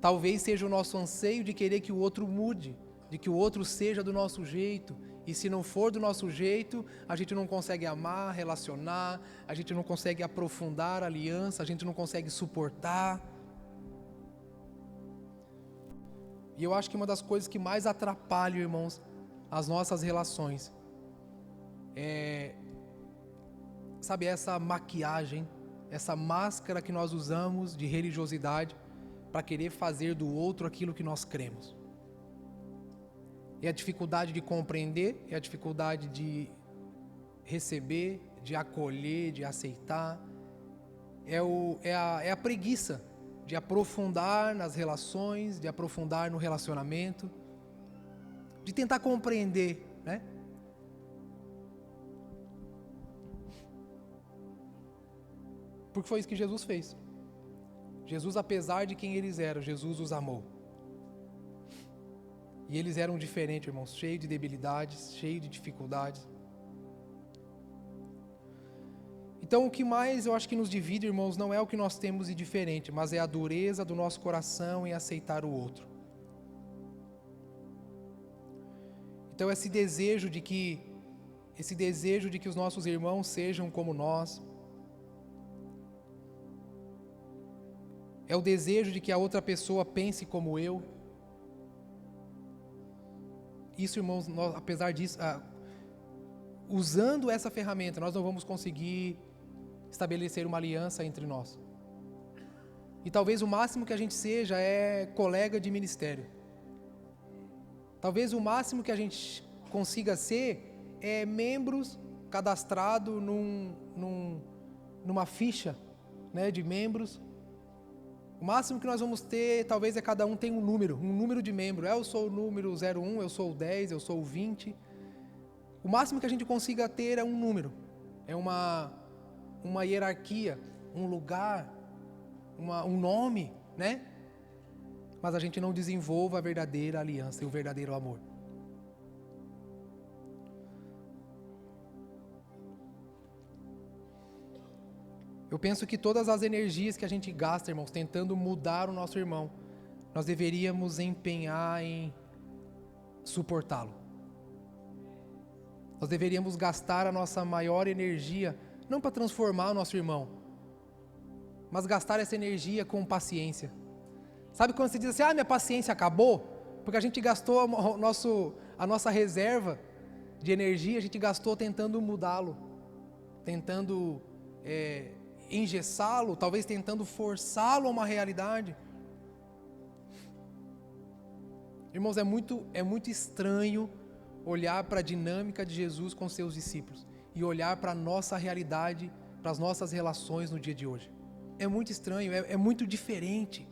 Talvez seja o nosso anseio de querer que o outro mude, de que o outro seja do nosso jeito. E se não for do nosso jeito, a gente não consegue amar, relacionar, a gente não consegue aprofundar a aliança, a gente não consegue suportar. E eu acho que uma das coisas que mais atrapalham, irmãos, as nossas relações é, sabe, essa maquiagem, essa máscara que nós usamos de religiosidade para querer fazer do outro aquilo que nós cremos. É a dificuldade de compreender, é a dificuldade de receber, de acolher, de aceitar. É a preguiça de aprofundar nas relações, de aprofundar no relacionamento, de tentar compreender, né? Porque foi isso que Jesus fez. Jesus, apesar de quem eles eram, Jesus os amou. E eles eram diferentes, irmãos, cheios de debilidades, cheios de dificuldades. Então, o que mais eu acho que nos divide, irmãos, não é o que nós temos de diferente, mas é a dureza do nosso coração em aceitar o outro. Então, esse desejo de que os nossos irmãos sejam como nós, é o desejo de que a outra pessoa pense como eu. Isso, irmãos, apesar disso, usando essa ferramenta, nós não vamos conseguir estabelecer uma aliança entre nós. E talvez o máximo que a gente seja é colega de ministério. Talvez o máximo que a gente consiga ser é membros cadastrados numa ficha, né, de membros. O máximo que nós vamos ter, talvez, é cada um tem um número de membro. Eu sou o número 01, eu sou o 10, eu sou o 20. O máximo que a gente consiga ter é um número. É uma hierarquia, um lugar, um nome, né? Mas a gente não desenvolve a verdadeira aliança e o verdadeiro amor. Eu penso que todas as energias que a gente gasta, irmãos, tentando mudar o nosso irmão, nós deveríamos empenhar em suportá-lo. Nós deveríamos gastar a nossa maior energia, não para transformar o nosso irmão, mas gastar essa energia com paciência. Sabe quando você diz assim, minha paciência acabou? Porque a gente gastou a nossa reserva de energia, a gente gastou tentando mudá-lo, tentando engessá-lo, talvez tentando forçá-lo a uma realidade. Irmãos, é muito estranho olhar para a dinâmica de Jesus com seus discípulos e olhar para a nossa realidade, para as nossas relações no dia de hoje. É muito estranho, é muito diferente.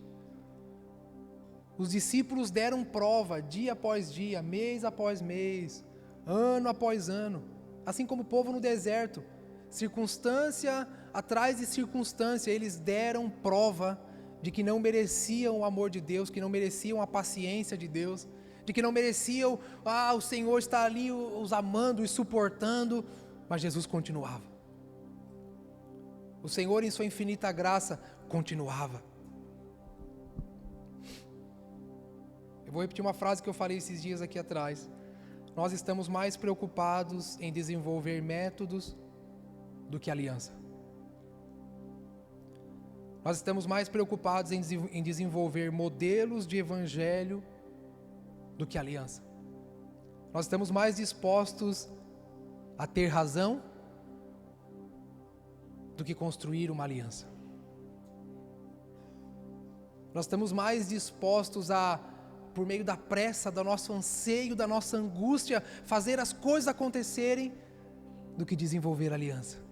Os discípulos deram prova dia após dia, mês após mês, ano após ano, assim como o povo no deserto, circunstância atrás de circunstância, eles deram prova de que não mereciam o amor de Deus, que não mereciam a paciência de Deus, de que não mereciam, o Senhor está ali os amando e suportando, mas Jesus continuava. O Senhor, em sua infinita graça, continuava. Eu vou repetir uma frase que eu falei esses dias aqui atrás. Nós estamos mais preocupados em desenvolver métodos do que aliança. Nós estamos mais preocupados em desenvolver modelos de evangelho do que aliança. Nós estamos mais dispostos a ter razão do que construir uma aliança. Nós estamos mais dispostos a, por meio da pressa, do nosso anseio, da nossa angústia, fazer as coisas acontecerem do que desenvolver aliança.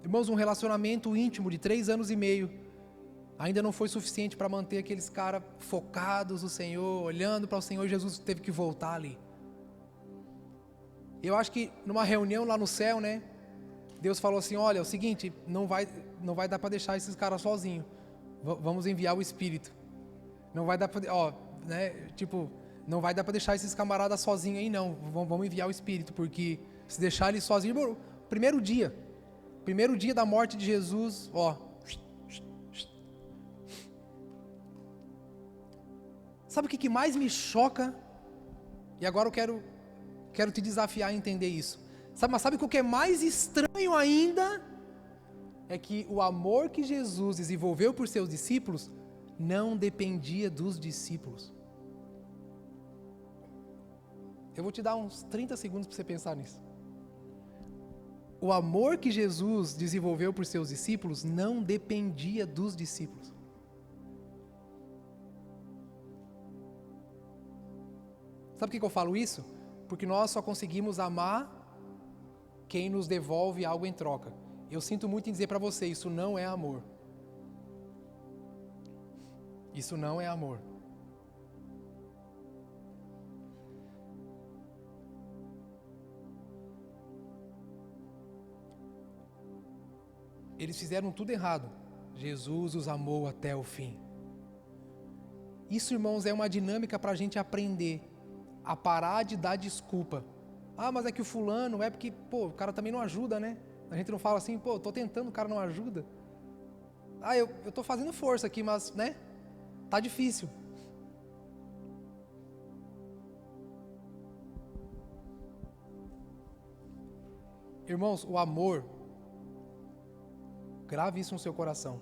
Irmãos, um relacionamento íntimo de 3 anos e meio ainda não foi suficiente para manter aqueles caras focados no Senhor, olhando para o Senhor. Jesus teve que voltar ali. Eu acho que numa reunião lá no céu, né, Deus falou assim, olha, é o seguinte, não vai dar para deixar esses caras sozinhos, vamos enviar o Espírito. Não vai dar para, não vai dar para deixar esses camaradas sozinhos aí não, vamos enviar o Espírito, porque se deixar eles sozinhos, primeiro dia da morte de Jesus, Sabe o que mais me choca? E agora eu quero te desafiar a entender isso. Mas sabe o que é mais estranho ainda? É que o amor que Jesus desenvolveu por seus discípulos não dependia dos discípulos. Eu vou te dar uns 30 segundos para você pensar nisso. O amor que Jesus desenvolveu por seus discípulos não dependia dos discípulos. Sabe por que eu falo isso? Porque nós só conseguimos amar quem nos devolve algo em troca. Eu sinto muito em dizer para você, isso não é amor. Isso não é amor. Eles fizeram tudo errado. Jesus os amou até o fim. Isso, irmãos, é uma dinâmica para a gente aprender a parar de dar desculpa. Ah, mas é que o fulano, é porque, o cara também não ajuda, né? A gente não fala assim, tô tentando, o cara não ajuda. Ah, eu tô fazendo força aqui, mas, né? Tá difícil. Irmãos, o amor, grave isso no seu coração.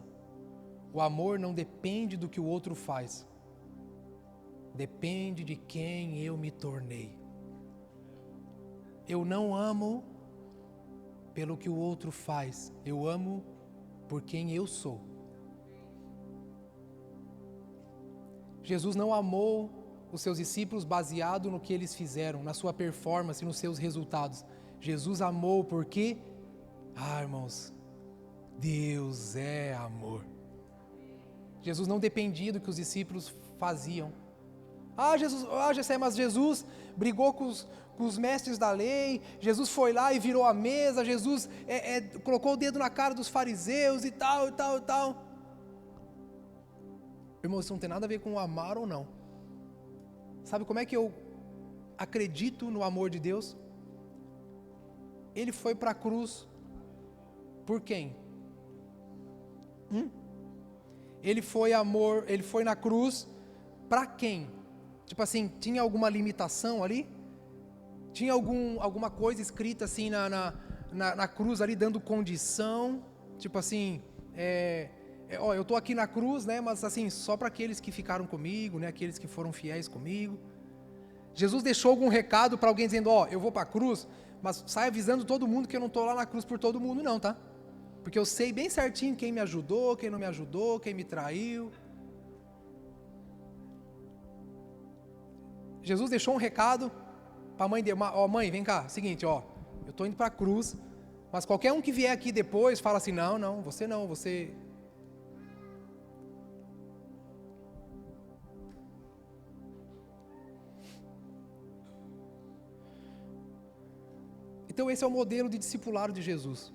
O amor não depende do que o outro faz. Depende de quem eu me tornei. Eu não amo pelo que o outro faz. Eu amo por quem eu sou. Jesus não amou os seus discípulos baseado no que eles fizeram, na sua performance, nos seus resultados. Jesus amou porque, irmãos, Deus é amor. Jesus não dependia do que os discípulos faziam. Mas Jesus brigou com os mestres da lei, Jesus foi lá e virou a mesa, Jesus colocou o dedo na cara dos fariseus e tal, e tal, e tal. Irmão, isso não tem nada a ver com amar ou não. Sabe como é que eu acredito no amor de Deus? Ele foi para a cruz por quem? Ele foi na cruz para quem? Tipo assim, tinha alguma limitação ali? Tinha alguma coisa escrita assim na cruz ali, dando condição? Tipo assim, eu estou aqui na cruz, né? Mas assim, só para aqueles que ficaram comigo, né? Aqueles que foram fiéis comigo. Jesus deixou algum recado para alguém dizendo, eu vou para a cruz, mas sai avisando todo mundo que eu não estou lá na cruz por todo mundo não, tá? Porque eu sei bem certinho quem me ajudou, quem não me ajudou, quem me traiu. Jesus deixou um recado para a mãe dele, mãe, vem cá, seguinte, eu estou indo para a cruz, mas qualquer um que vier aqui depois fala assim, não, você... Então esse é o modelo de discipulado de Jesus.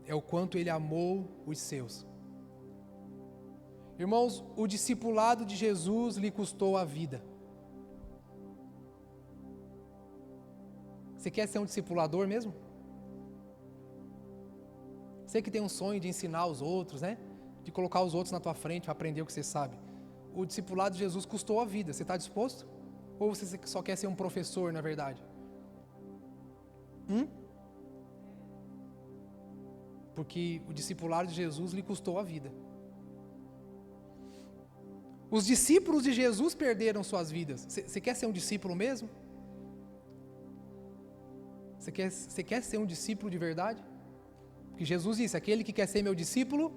É o quanto ele amou os seus. Irmãos, o discipulado de Jesus lhe custou a vida. Você quer ser um discipulador mesmo? Você que tem um sonho de ensinar os outros, né? De colocar os outros na tua frente para aprender o que você sabe. O discipulado de Jesus custou a vida. Você está disposto? Ou você só quer ser um professor, na verdade? Porque o discipulado de Jesus lhe custou a vida. Os discípulos de Jesus perderam suas vidas. Você quer ser um discípulo mesmo? Você quer ser um discípulo de verdade? Porque Jesus disse, aquele que quer ser meu discípulo,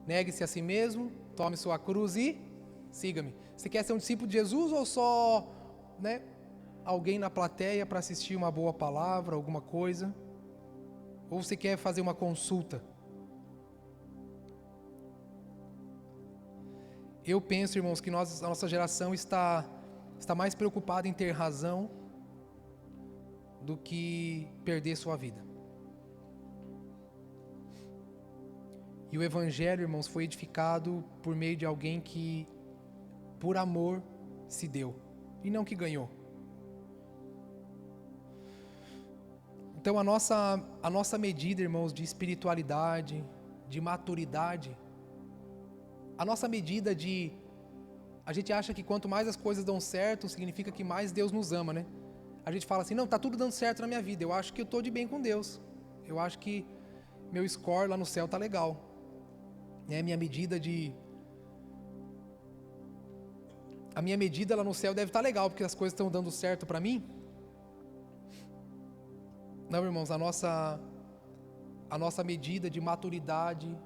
negue-se a si mesmo, tome sua cruz e siga-me. Você quer ser um discípulo de Jesus ou só, alguém na plateia para assistir uma boa palavra, alguma coisa? Ou você quer fazer uma consulta? Eu penso, irmãos, que a nossa geração está mais preocupada em ter razão do que perder sua vida. E o Evangelho, irmãos, foi edificado por meio de alguém que, por amor, se deu, e não que ganhou. Então a nossa medida, irmãos, de espiritualidade, de maturidade, a nossa medida de A gente acha que quanto mais as coisas dão certo, significa que mais Deus nos ama, né? A gente fala assim, não, tá tudo dando certo na minha vida, eu acho que eu tô de bem com Deus. Eu acho que meu score lá no céu tá legal. Né? A minha medida lá no céu deve estar legal, porque as coisas estão dando certo para mim. Não, irmãos, a nossa medida de maturidade,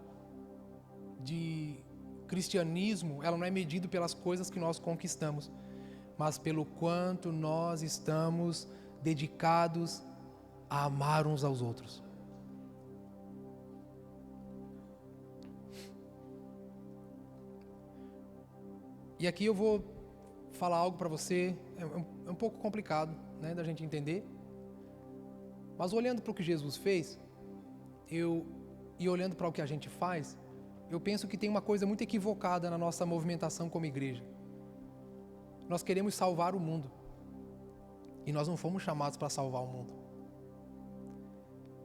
de cristianismo, ela não é medida pelas coisas que nós conquistamos, mas pelo quanto nós estamos dedicados a amar uns aos outros. E aqui eu vou falar algo para você, é um pouco complicado, né, da gente entender, mas olhando para o que Jesus fez, e olhando para o que a gente faz, eu penso que tem uma coisa muito equivocada na nossa movimentação como igreja. Nós queremos salvar o mundo, e nós não fomos chamados para salvar o mundo.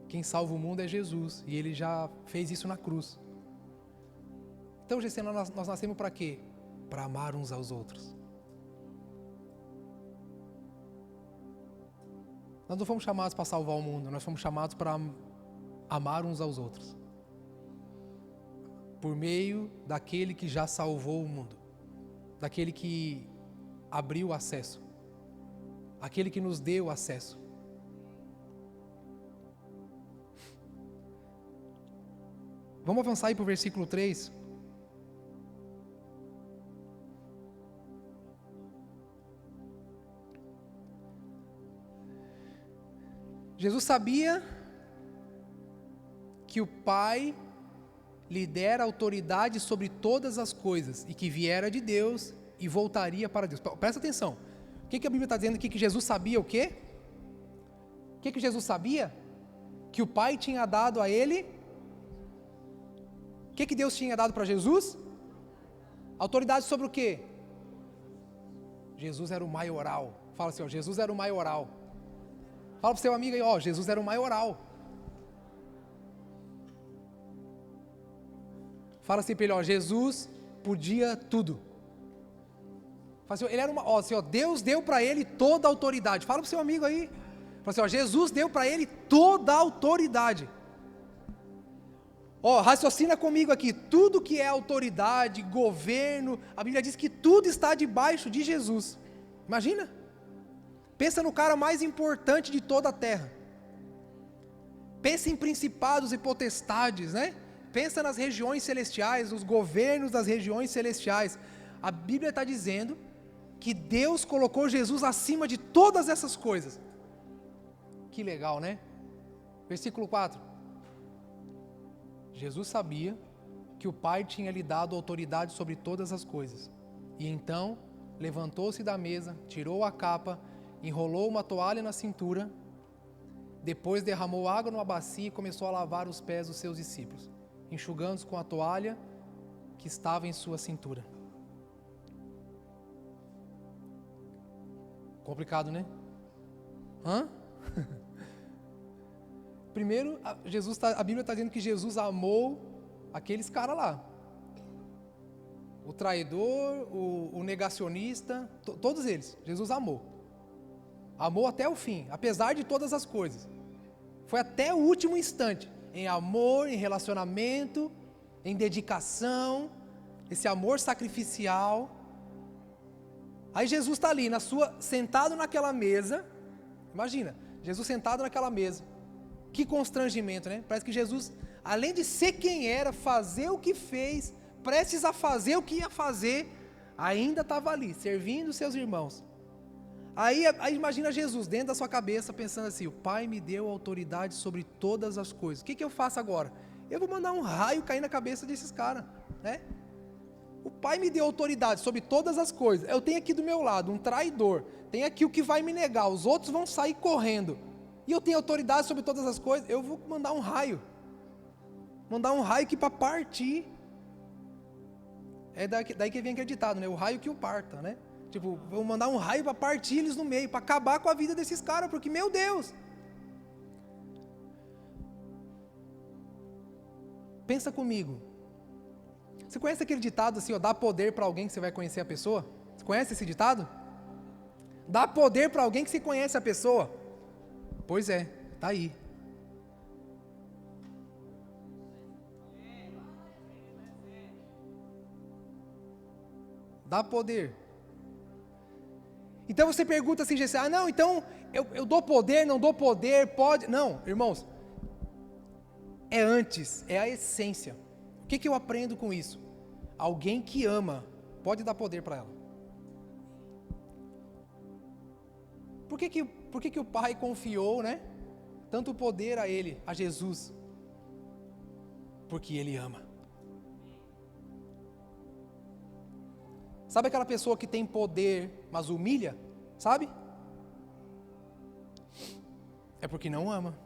Quem salva o mundo é Jesus, e Ele já fez isso na cruz. Então, GC, nós nascemos para quê? Para amar uns aos outros. Nós não fomos chamados para salvar o mundo, nós fomos chamados para amar uns aos outros. Por meio daquele que já salvou o mundo, daquele que abriu o acesso, aquele que nos deu acesso. Vamos avançar aí para o versículo 3. Jesus sabia que o Pai lhe dera autoridade sobre todas as coisas e que viera de Deus e voltaria para Deus. Presta atenção. O que a Bíblia está dizendo aqui? Que Jesus sabia o quê? O que Jesus sabia? Que o Pai tinha dado a ele. O que Deus tinha dado para Jesus? Autoridade sobre o quê? Jesus era o maioral. Fala assim, ó, Jesus era o maioral. Fala para o seu amigo aí, ó, Jesus era o maioral. Fala assim para ele, ó, Jesus podia tudo. Fala assim, ele era Deus deu para ele toda a autoridade. Fala para o seu amigo aí. Fala assim, ó, Jesus deu para ele toda a autoridade. Ó, raciocina comigo aqui, tudo que é autoridade, governo, a Bíblia diz que tudo está debaixo de Jesus. Imagina? Pensa no cara mais importante de toda a terra. Pensa em principados e potestades, né? Pensa nas regiões celestiais, nos governos das regiões celestiais. A Bíblia está dizendo que Deus colocou Jesus acima de todas essas coisas. Que legal, né? Versículo 4. Jesus sabia que o Pai tinha lhe dado autoridade sobre todas as coisas. E então, levantou-se da mesa, tirou a capa, enrolou uma toalha na cintura, depois derramou água numa bacia e começou a lavar os pés dos seus discípulos, enxugando-os com a toalha que estava em sua cintura. Complicado, né? Primeiro, a Bíblia está dizendo que Jesus amou aqueles caras lá. O traidor, o negacionista, todos eles, Jesus amou. Amou até o fim, apesar de todas as coisas. Foi até o último instante, em amor, em relacionamento, em dedicação, esse amor sacrificial. Aí Jesus está ali, sentado naquela mesa, imagina, Jesus sentado naquela mesa, que constrangimento, né? Parece que Jesus, além de ser quem era, fazer o que fez, prestes a fazer o que ia fazer, ainda estava ali, servindo os seus irmãos. Aí imagina Jesus dentro da sua cabeça pensando assim, o Pai me deu autoridade sobre todas as coisas, o que eu faço agora? Eu vou mandar um raio cair na cabeça desses caras, né? O Pai me deu autoridade sobre todas as coisas, eu tenho aqui do meu lado um traidor, tem aqui o que vai me negar, os outros vão sair correndo, e eu tenho autoridade sobre todas as coisas, eu vou mandar um raio aqui para partir, é daí que vem acreditado, né? O raio que o parta, né? Tipo, vou mandar um raio para partir eles no meio, para acabar com a vida desses caras, porque, meu Deus! Pensa comigo, Você conhece aquele ditado assim, ó, dá poder para alguém que você vai conhecer a pessoa? Você conhece esse ditado? Dá poder para alguém que você conhece a pessoa. Pois é, tá aí. Dá poder. Então você pergunta assim, Gessé, não, então eu dou poder, não dou poder, pode... Não, irmãos, é antes, é a essência. O que eu aprendo com isso? Alguém que ama, pode dar poder para ela. Por que o Pai confiou, né, tanto poder a Ele, a Jesus? Porque Ele ama. Sabe aquela pessoa que tem poder, mas humilha? Sabe? É porque não ama.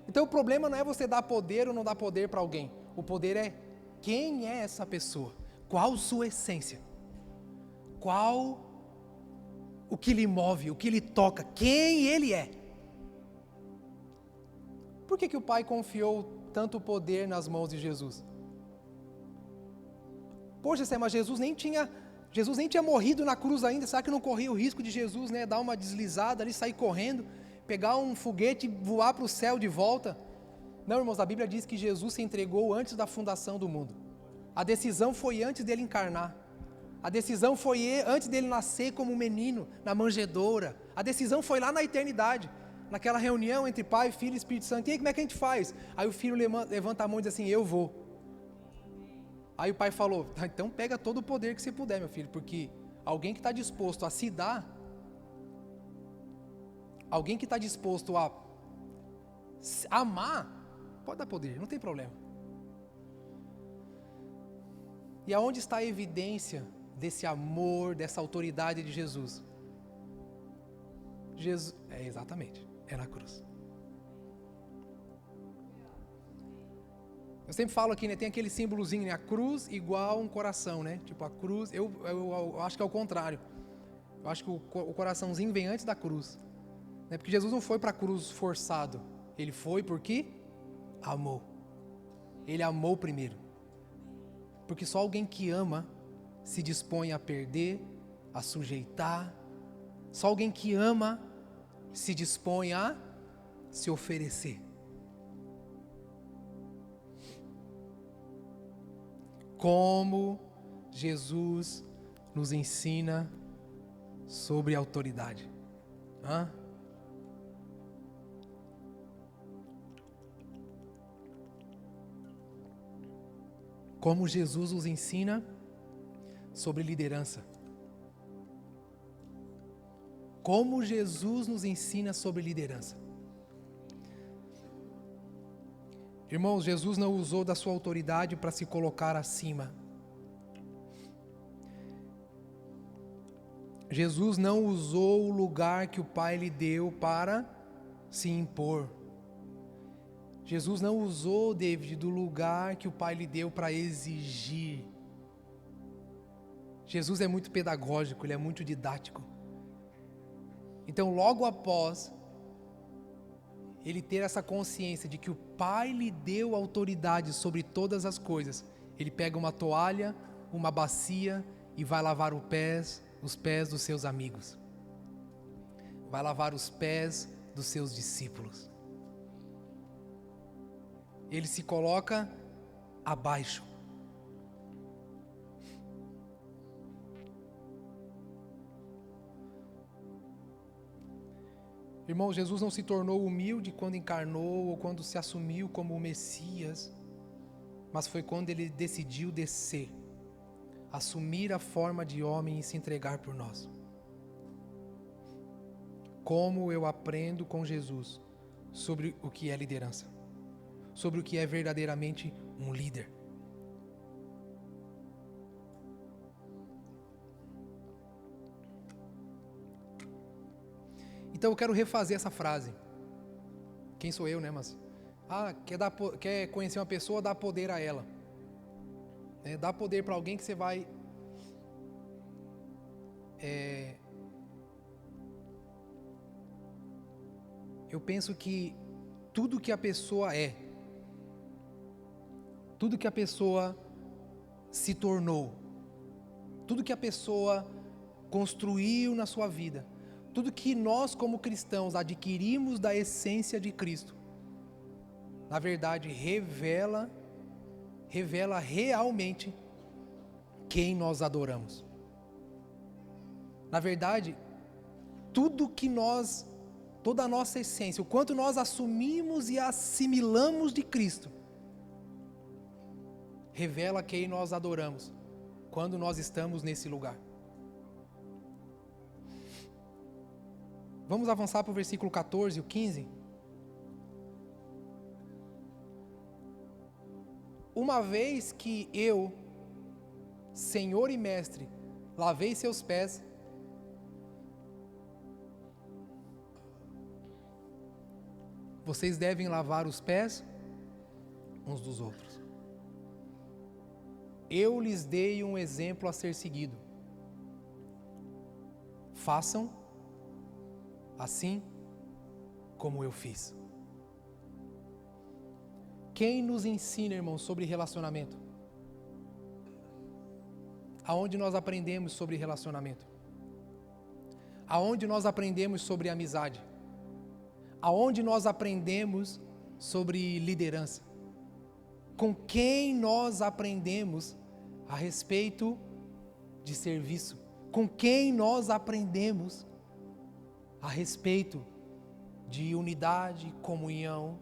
Então o problema não é você dar poder ou não dar poder para alguém. O poder é quem é essa pessoa. Qual sua essência. Qual o que lhe move, o que lhe toca. Quem ele é. Por que o Pai confiou tanto poder nas mãos de Jesus? Poxa, mas Jesus nem tinha morrido na cruz ainda. Será que não corria o risco de Jesus, né, dar uma deslizada ali, sair correndo, pegar um foguete e voar para o céu de volta? Não, irmãos, a Bíblia diz que Jesus se entregou antes da fundação do mundo. A decisão foi antes dele encarnar. A decisão foi antes dele nascer como menino, na manjedoura. A decisão foi lá na eternidade, naquela reunião entre Pai, Filho e Espírito Santo. E aí, como é que a gente faz? Aí o filho levanta a mão e diz assim, eu vou. Aí o pai falou, então pega todo o poder que você puder, meu filho, porque alguém que está disposto a se dar, alguém que está disposto a amar, pode dar poder, não tem problema. E aonde está a evidência desse amor, dessa autoridade de Jesus? Exatamente, é na cruz. Eu sempre falo aqui, né, tem aquele símbolozinho, né, a cruz igual um coração, né? Tipo, a cruz, eu acho que é o contrário. Eu acho que o coraçãozinho vem antes da cruz. Né? Porque Jesus não foi para a cruz forçado. Ele foi porque amou. Ele amou primeiro. Porque só alguém que ama se dispõe a perder, a sujeitar. Só alguém que ama se dispõe a se oferecer. Como Jesus nos ensina sobre autoridade. Como Jesus nos ensina sobre liderança. Como Jesus nos ensina sobre liderança. Irmãos, Jesus não usou da sua autoridade para se colocar acima. Jesus não usou o lugar que o Pai lhe deu para se impor. Jesus não usou, David, do lugar que o Pai lhe deu para exigir. Jesus é muito pedagógico, ele é muito didático. Então, logo após ele ter essa consciência de que o Pai lhe deu autoridade sobre todas as coisas, ele pega uma toalha, uma bacia e vai lavar os pés dos seus amigos. Vai lavar os pés dos seus discípulos. Ele se coloca abaixo. Irmão, Jesus não se tornou humilde quando encarnou ou quando se assumiu como o Messias, mas foi quando ele decidiu descer, assumir a forma de homem e se entregar por nós. Como eu aprendo com Jesus sobre o que é liderança, sobre o que é verdadeiramente um líder. Então eu quero refazer essa frase. Quem sou eu, né? Mas quer conhecer uma pessoa, dá poder a ela. Dá poder para alguém que você vai eu penso que tudo que a pessoa é, tudo que a pessoa se tornou, tudo que a pessoa construiu na sua vida, tudo que nós como cristãos adquirimos da essência de Cristo, na verdade revela realmente quem nós adoramos. Na verdade, toda a nossa essência, o quanto nós assumimos e assimilamos de Cristo, revela quem nós adoramos quando nós estamos nesse lugar. Vamos avançar para o versículo 14 e o 15. Uma vez que eu, Senhor e Mestre, lavei seus pés, vocês devem lavar os pés uns dos outros. Eu lhes dei um exemplo a ser seguido. Façam assim como eu fiz. Quem nos ensina, irmãos, sobre relacionamento? Aonde nós aprendemos sobre relacionamento? Aonde nós aprendemos sobre amizade? Aonde nós aprendemos sobre liderança? Com quem nós aprendemos a respeito de serviço? Com quem nós aprendemos a respeito de unidade, comunhão?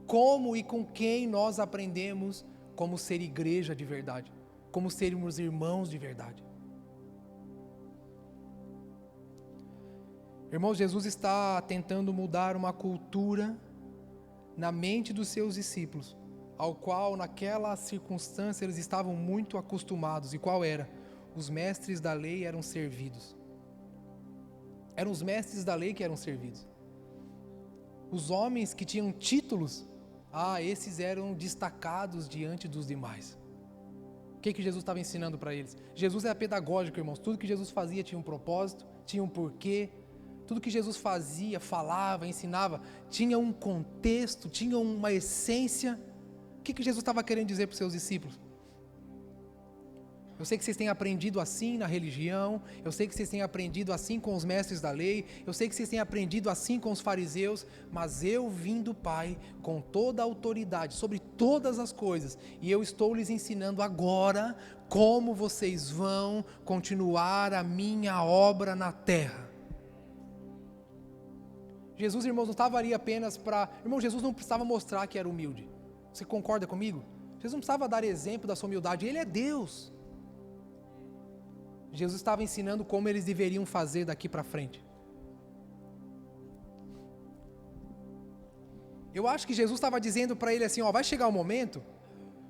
Como e com quem nós aprendemos como ser igreja de verdade? Como sermos irmãos de verdade? Irmãos, Jesus está tentando mudar uma cultura na mente dos seus discípulos, ao qual naquela circunstância eles estavam muito acostumados. E qual era? Os mestres da lei eram servidos. Eram os mestres da lei que eram servidos. Os homens que tinham títulos, esses eram destacados diante dos demais. O que Jesus estava ensinando para eles? Jesus era pedagógico, irmãos. Tudo que Jesus fazia tinha um propósito, tinha um porquê. Tudo que Jesus fazia, falava, ensinava, tinha um contexto, tinha uma essência. O que Jesus estava querendo dizer para os seus discípulos? Eu sei que vocês têm aprendido assim na religião, eu sei que vocês têm aprendido assim com os mestres da lei, eu sei que vocês têm aprendido assim com os fariseus, mas eu vim do Pai com toda a autoridade sobre todas as coisas, e eu estou lhes ensinando agora como vocês vão continuar a minha obra na terra. Jesus, irmãos, não estava ali apenas para... Irmão, Jesus não precisava mostrar que era humilde. Você concorda comigo? Jesus não precisava dar exemplo da sua humildade, Ele é Deus. Jesus estava ensinando como eles deveriam fazer daqui para frente. Eu acho que Jesus estava dizendo para ele assim, vai chegar um momento,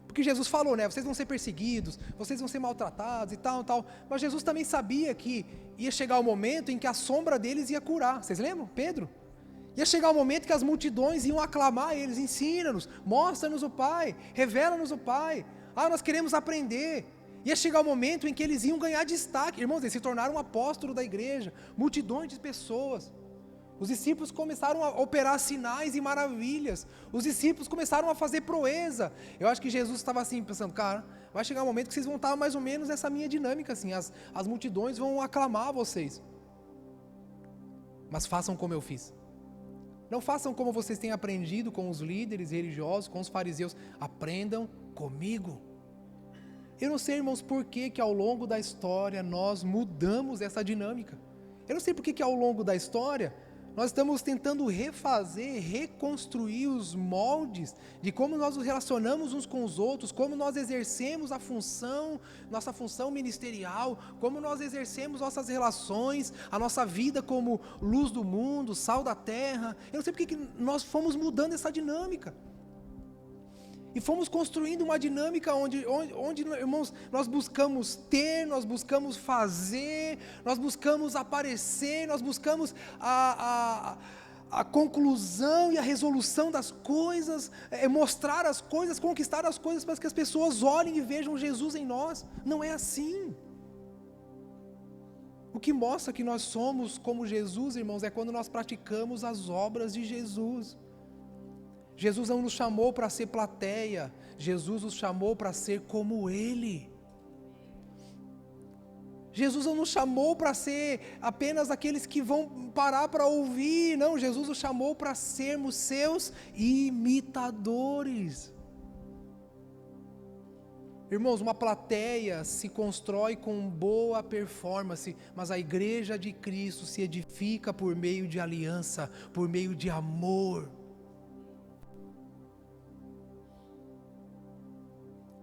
porque Jesus falou, né, vocês vão ser perseguidos, vocês vão ser maltratados e tal, tal, mas Jesus também sabia que ia chegar o momento em que a sombra deles ia curar. Vocês lembram? Pedro? Ia chegar o momento que as multidões iam aclamar eles, ensina-nos, mostra-nos o Pai, revela-nos o Pai, nós queremos aprender. Ia chegar o momento em que eles iam ganhar destaque. Irmãos, eles se tornaram um apóstolo da igreja, multidões de pessoas. Os discípulos começaram a operar sinais e maravilhas. Os discípulos começaram a fazer proeza. Eu acho que Jesus estava assim, pensando, cara, vai chegar um momento que vocês vão estar mais ou menos nessa minha dinâmica, assim, as multidões vão aclamar vocês. Mas façam como eu fiz. Não façam como vocês têm aprendido com os líderes religiosos, com os fariseus. Aprendam comigo. Eu não sei, irmãos, por que ao longo da história nós mudamos essa dinâmica. Eu não sei por que ao longo da história nós estamos tentando refazer, reconstruir os moldes de como nós nos relacionamos uns com os outros, como nós exercemos a função, nossa função ministerial, como nós exercemos nossas relações, a nossa vida como luz do mundo, sal da terra. Eu não sei por que nós fomos mudando essa dinâmica. E fomos construindo uma dinâmica onde, irmãos, nós buscamos ter, nós buscamos fazer, nós buscamos aparecer, nós buscamos a conclusão e a resolução das coisas, mostrar as coisas, conquistar as coisas para que as pessoas olhem e vejam Jesus em nós. Não é assim. O que mostra que nós somos como Jesus, irmãos, é quando nós praticamos as obras de Jesus. Jesus não nos chamou para ser plateia, Jesus nos chamou para ser como Ele. Jesus não nos chamou para ser apenas aqueles que vão parar para ouvir, não, Jesus nos chamou para sermos seus imitadores. Irmãos, uma plateia se constrói com boa performance, mas a igreja de Cristo se edifica por meio de aliança, por meio de amor.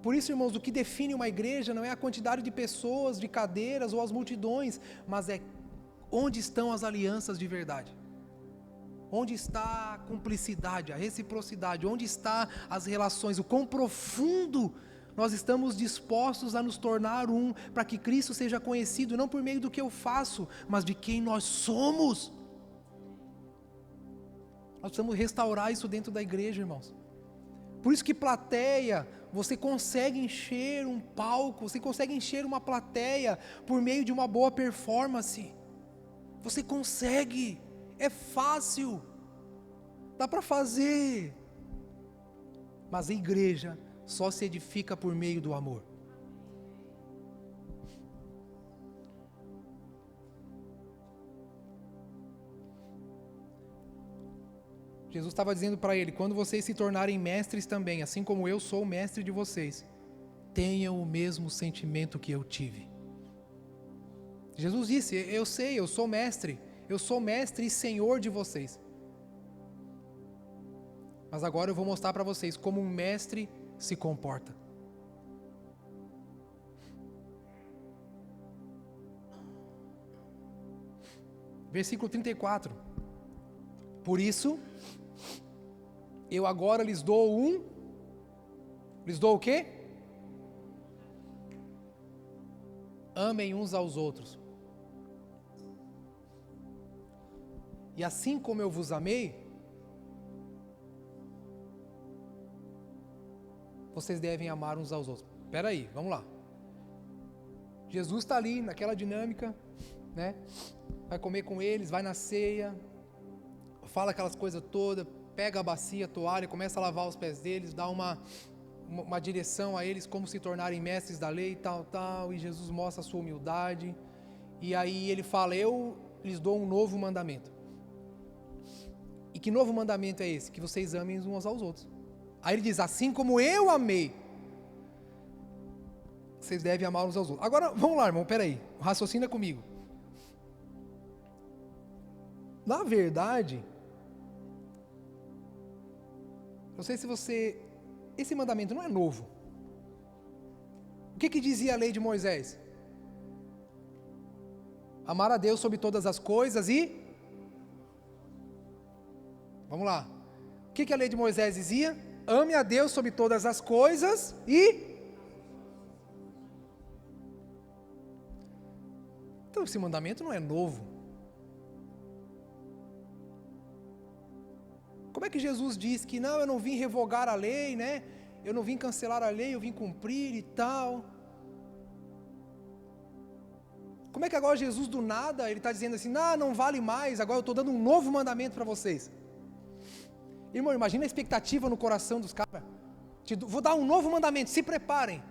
Por isso, irmãos, o que define uma igreja não é a quantidade de pessoas, de cadeiras ou as multidões, mas é onde estão as alianças de verdade. Onde está a cumplicidade, a reciprocidade, onde estão as relações, o quão profundo nós estamos dispostos a nos tornar um, para que Cristo seja conhecido, não por meio do que eu faço, mas de quem nós somos. Nós precisamos restaurar isso dentro da igreja, irmãos. Por isso que plateia, você consegue encher um palco, você consegue encher uma plateia por meio de uma boa performance. Você consegue, é fácil, dá para fazer. Mas a igreja só se edifica por meio do amor. Jesus estava dizendo para ele: quando vocês se tornarem mestres também, assim como eu sou o mestre de vocês, tenham o mesmo sentimento que eu tive. Jesus disse: eu sei, eu sou mestre e senhor de vocês. Mas agora eu vou mostrar para vocês como um mestre se comporta. Versículo 34. Por isso, eu agora lhes dou o quê? Amem uns aos outros. E assim como eu vos amei, vocês devem amar uns aos outros. Espera aí, vamos lá. Jesus está ali naquela dinâmica, né? Vai comer com eles, vai na ceia, fala aquelas coisas todas, pega a bacia, a toalha, começa a lavar os pés deles, dá uma direção a eles como se tornarem mestres da lei, tal, e Jesus mostra a sua humildade, e aí ele fala: eu lhes dou um novo mandamento. E que novo mandamento é esse? Que vocês amem uns aos outros. Aí ele diz: assim como eu amei, vocês devem amar uns aos outros. Agora, vamos lá, irmão, peraí, raciocina comigo. Na verdade, não sei se você... Esse mandamento não é novo. O que dizia a lei de Moisés? Amar a Deus sobre todas as coisas e... Vamos lá. O que a lei de Moisés dizia? Ame a Deus sobre todas as coisas e... Então esse mandamento não é novo. Como é que Jesus diz que não, eu não vim revogar a lei, né? Eu não vim cancelar a lei, eu vim cumprir e tal. Como é que agora Jesus do nada, ele está dizendo assim, não vale mais, agora eu estou dando um novo mandamento para vocês. Irmão, imagina a expectativa no coração dos caras. Vou dar um novo mandamento, se preparem.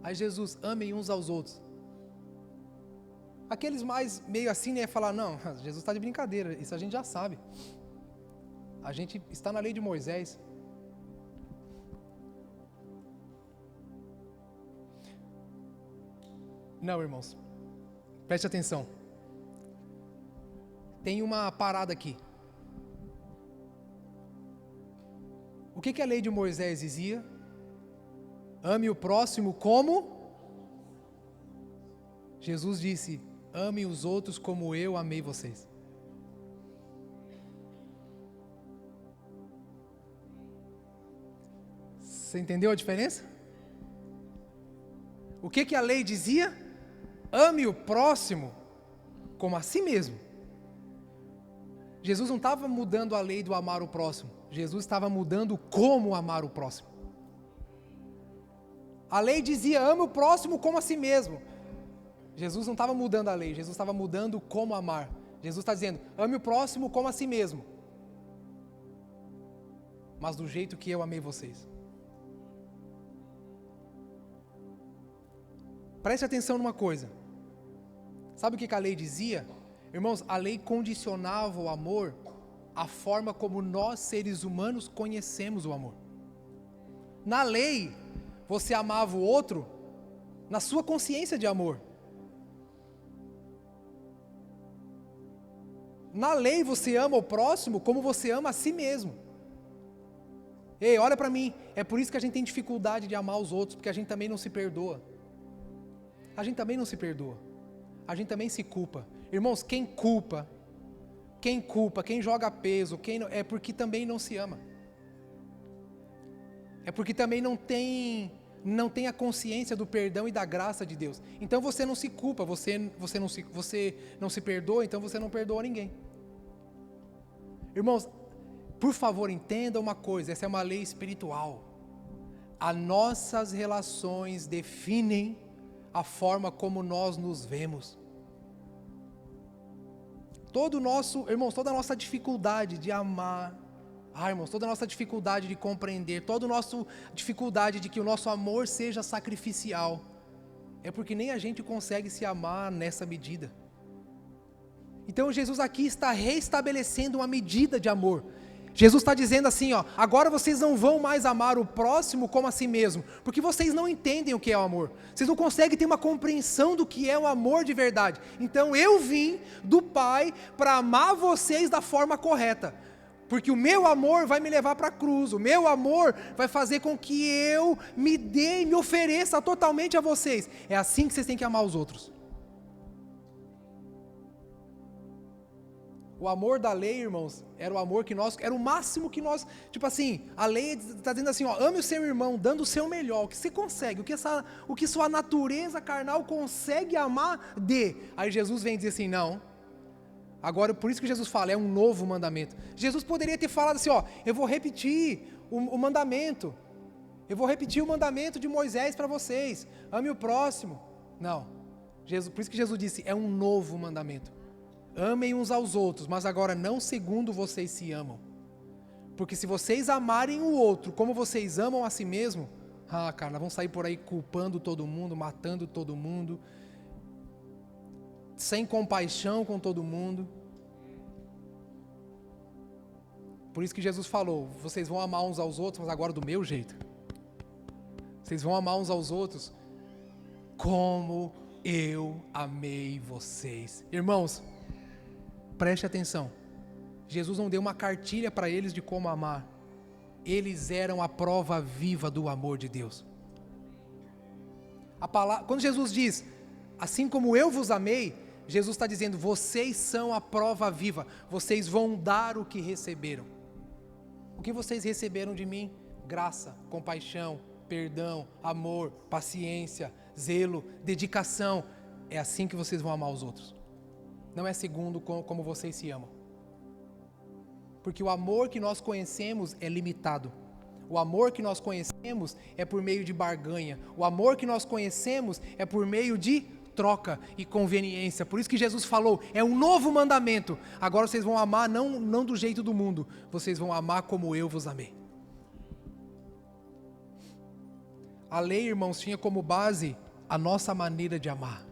Aí Jesus: amem uns aos outros. Aqueles mais meio assim, né, falar: não, Jesus está de brincadeira, isso a gente já sabe. A gente está na lei de Moisés. Não, irmãos, preste atenção. Tem uma parada aqui. O que a lei de Moisés dizia? Ame o próximo como? Jesus disse: ame os outros como eu amei vocês. Você entendeu a diferença? O que a lei dizia? Ame o próximo como a si mesmo. Jesus não estava mudando a lei do amar o próximo. Jesus estava mudando como amar o próximo. A lei dizia: ame o próximo como a si mesmo. Jesus não estava mudando a lei, Jesus estava mudando como amar. Jesus está dizendo: ame o próximo como a si mesmo. mas do jeito que eu amei vocês. Preste atenção numa coisa. Sabe o que a lei dizia? Irmãos, a lei condicionava o amor à forma como nós, seres humanos, conhecemos o amor. Na lei, você amava o outro na sua consciência de amor. Na lei, você ama o próximo como você ama a si mesmo. Ei, olha para mim, é por isso que a gente tem dificuldade de amar os outros, porque a gente também não se perdoa. A gente também não se perdoa. A gente também se culpa. Irmãos, quem culpa, quem joga peso, é porque também não se ama. É porque também não tem a consciência do perdão e da graça de Deus. Então você não se culpa, você não se perdoa, então você não perdoa ninguém. Irmãos, por favor, entenda uma coisa, essa é uma lei espiritual. As nossas relações definem a forma como nós nos vemos. Irmãos, toda a nossa dificuldade de amar, irmãos, toda a nossa dificuldade de compreender, toda a nossa dificuldade de que o nosso amor seja sacrificial, é porque nem a gente consegue se amar nessa medida. Então Jesus aqui está reestabelecendo uma medida de amor. Jesus está dizendo assim, agora vocês não vão mais amar o próximo como a si mesmo, porque vocês não entendem o que é o amor, vocês não conseguem ter uma compreensão do que é o amor de verdade. Então eu vim do Pai para amar vocês da forma correta, porque o meu amor vai me levar para a cruz, o meu amor vai fazer com que eu me dê e me ofereça totalmente a vocês. É assim que vocês têm que amar os outros. O amor da lei, irmãos, era o amor que era o máximo que nós, tipo assim, a lei está dizendo assim, ame o seu irmão, dando o seu melhor, o que você consegue, o que sua natureza carnal consegue amar, dê. Aí Jesus vem dizer assim, não, agora, por isso que Jesus fala, é um novo mandamento. Jesus poderia ter falado assim, eu vou repetir o mandamento, eu vou repetir o mandamento de Moisés para vocês, ame o próximo. Não, por isso que Jesus disse, é um novo mandamento. Amem uns aos outros, mas agora não segundo vocês se amam. Porque se vocês amarem o outro como vocês amam a si mesmo, cara, nós vamos sair por aí culpando todo mundo, matando todo mundo, sem compaixão com todo mundo. Por isso que Jesus falou, vocês vão amar uns aos outros, mas agora do meu jeito. Vocês vão amar uns aos outros como eu amei vocês. Irmãos, preste atenção, Jesus não deu uma cartilha para eles de como amar, eles eram a prova viva do amor de Deus. Quando Jesus diz, assim como eu vos amei, Jesus está dizendo, vocês são a prova viva, vocês vão dar o que receberam. O que vocês receberam de mim? Graça, compaixão, perdão, amor, paciência, zelo, dedicação. É assim que vocês vão amar os outros. Não é segundo como vocês se amam. Porque o amor que nós conhecemos é limitado. O amor que nós conhecemos é por meio de barganha. O amor que nós conhecemos é por meio de troca e conveniência. Por isso que Jesus falou, é um novo mandamento. Agora vocês vão amar não do jeito do mundo. Vocês vão amar como eu vos amei. A lei, irmãos, tinha como base a nossa maneira de amar.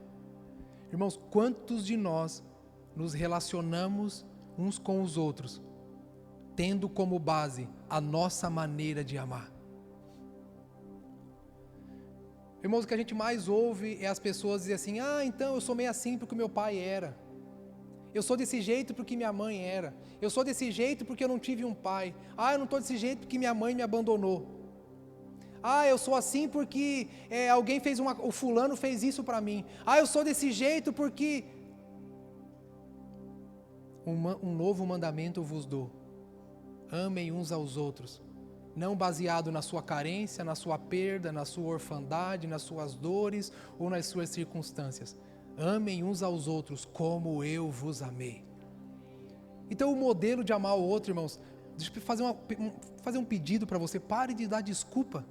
Irmãos, quantos de nós nos relacionamos uns com os outros, tendo como base a nossa maneira de amar? Irmãos, o que a gente mais ouve é as pessoas dizer assim, então eu sou meio assim porque o meu pai era. Eu sou desse jeito porque minha mãe era. Eu sou desse jeito porque eu não tive um pai. Eu não estou desse jeito porque minha mãe me abandonou. Eu sou assim porque alguém o fulano fez isso para mim. Eu sou desse jeito porque... Um novo mandamento vos dou. Amem uns aos outros. Não baseado na sua carência, na sua perda, na sua orfandade, nas suas dores ou nas suas circunstâncias. Amem uns aos outros como eu vos amei. Então o modelo de amar o outro, irmãos, deixa eu fazer um pedido para você, pare de dar desculpa.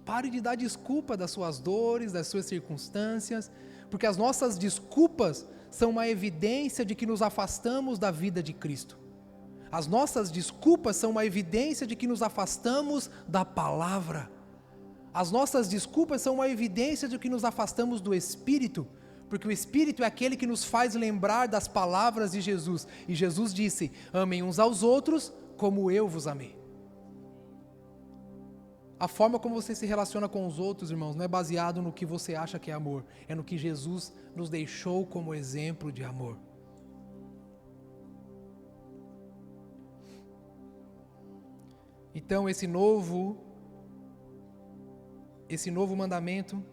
Pare de dar desculpa das suas dores, das suas circunstâncias, porque as nossas desculpas são uma evidência de que nos afastamos da vida de Cristo. As nossas desculpas são uma evidência de que nos afastamos da palavra. As nossas desculpas são uma evidência de que nos afastamos do Espírito, porque o Espírito é aquele que nos faz lembrar das palavras de Jesus. E Jesus disse: amem uns aos outros como eu vos amei. A forma como você se relaciona com os outros, irmãos, não é baseado no que você acha que é amor, é no que Jesus nos deixou como exemplo de amor. Então, esse novo mandamento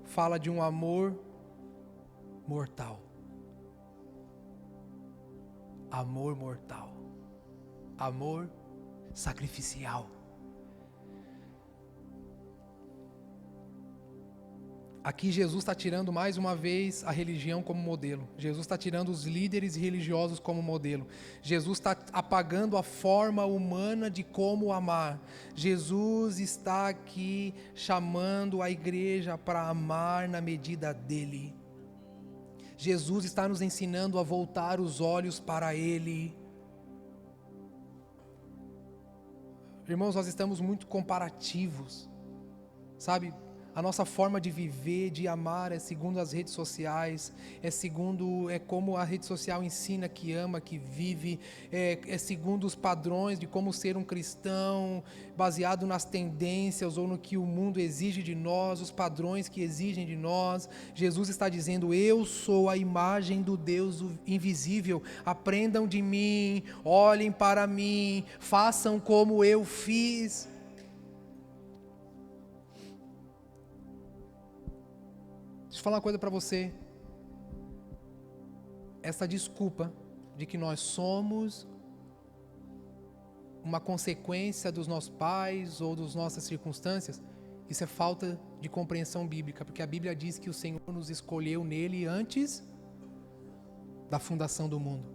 fala de um amor mortal. Amor mortal. Amor sacrificial. Aqui Jesus está tirando mais uma vez a religião como modelo. Jesus está tirando os líderes religiosos como modelo. Jesus está apagando a forma humana de como amar. Jesus está aqui chamando a igreja para amar na medida dele. Jesus está nos ensinando a voltar os olhos para ele. Irmãos, nós estamos muito comparativos, sabe? A nossa forma de viver, de amar é segundo as redes sociais, é como a rede social ensina que ama, que vive, é segundo os padrões de como ser um cristão, baseado nas tendências ou no que o mundo exige de nós, os padrões que exigem de nós. Jesus está dizendo: eu sou a imagem do Deus invisível, aprendam de mim, olhem para mim, façam como eu fiz. Deixa eu falar uma coisa para você. Essa desculpa de que nós somos uma consequência dos nossos pais ou das nossas circunstâncias, isso é falta de compreensão bíblica, porque a Bíblia diz que o Senhor nos escolheu nele antes da fundação do mundo.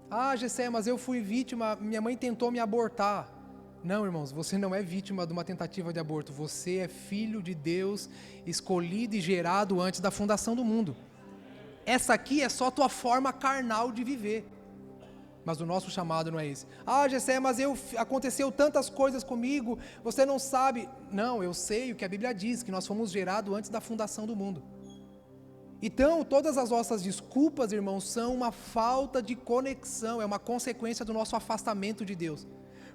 Ah, Gessé, mas eu fui vítima, minha mãe tentou me abortar. Não, irmãos, você não é vítima de uma tentativa de aborto. Você é filho de Deus, escolhido e gerado antes da fundação do mundo. Essa aqui é só a tua forma carnal de viver. Mas o nosso chamado não é esse. Ah, Gessé, mas aconteceu tantas coisas comigo, você não sabe. Não, eu sei o que a Bíblia diz, que nós fomos gerados antes da fundação do mundo. Então, todas as nossas desculpas, irmãos, são uma falta de conexão, é uma consequência do nosso afastamento de Deus.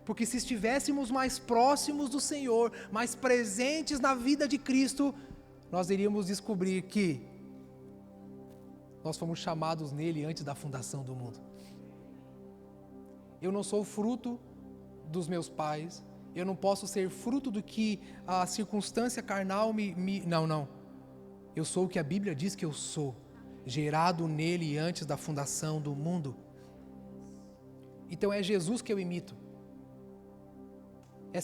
Porque se estivéssemos mais próximos do Senhor, mais presentes na vida de Cristo, nós iríamos descobrir que nós fomos chamados nele antes da fundação do mundo. Eu não sou fruto dos meus pais, eu não posso ser fruto do que a circunstância carnal Não. Eu sou o que a Bíblia diz que eu sou, gerado nele antes da fundação do mundo. Então é Jesus que eu imito. É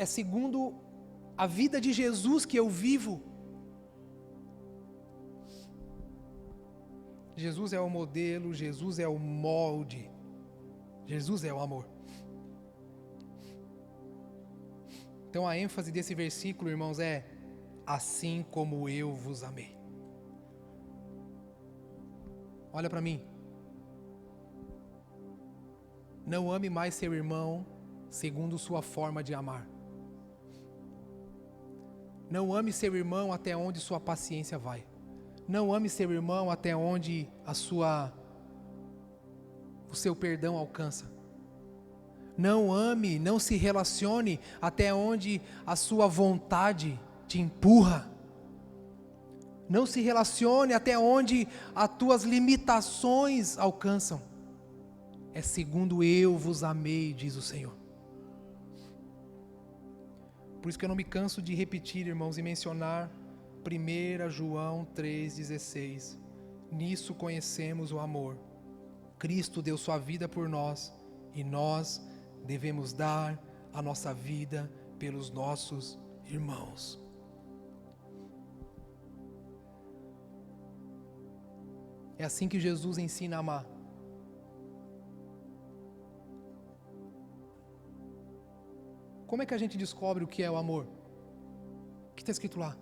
segundo a vida de Jesus que eu vivo. Jesus é o modelo, Jesus é o molde, Jesus é o amor. Então a ênfase desse versículo, irmãos, é: assim como eu vos amei. Olha para mim. Não ame mais seu irmão segundo sua forma de amar. Não ame seu irmão até onde sua paciência vai. Não ame seu irmão até onde o seu perdão alcança. Não ame, não se relacione até onde a sua vontade te empurra. Não se relacione até onde as tuas limitações alcançam. É segundo eu vos amei, diz o Senhor. Por isso que eu não me canso de repetir, irmãos, e mencionar 1 João 3,16. Nisso conhecemos o amor. Cristo deu sua vida por nós e nós devemos dar a nossa vida pelos nossos irmãos. É assim que Jesus ensina a amar. Como é que a gente descobre o que é o amor? O que está escrito lá?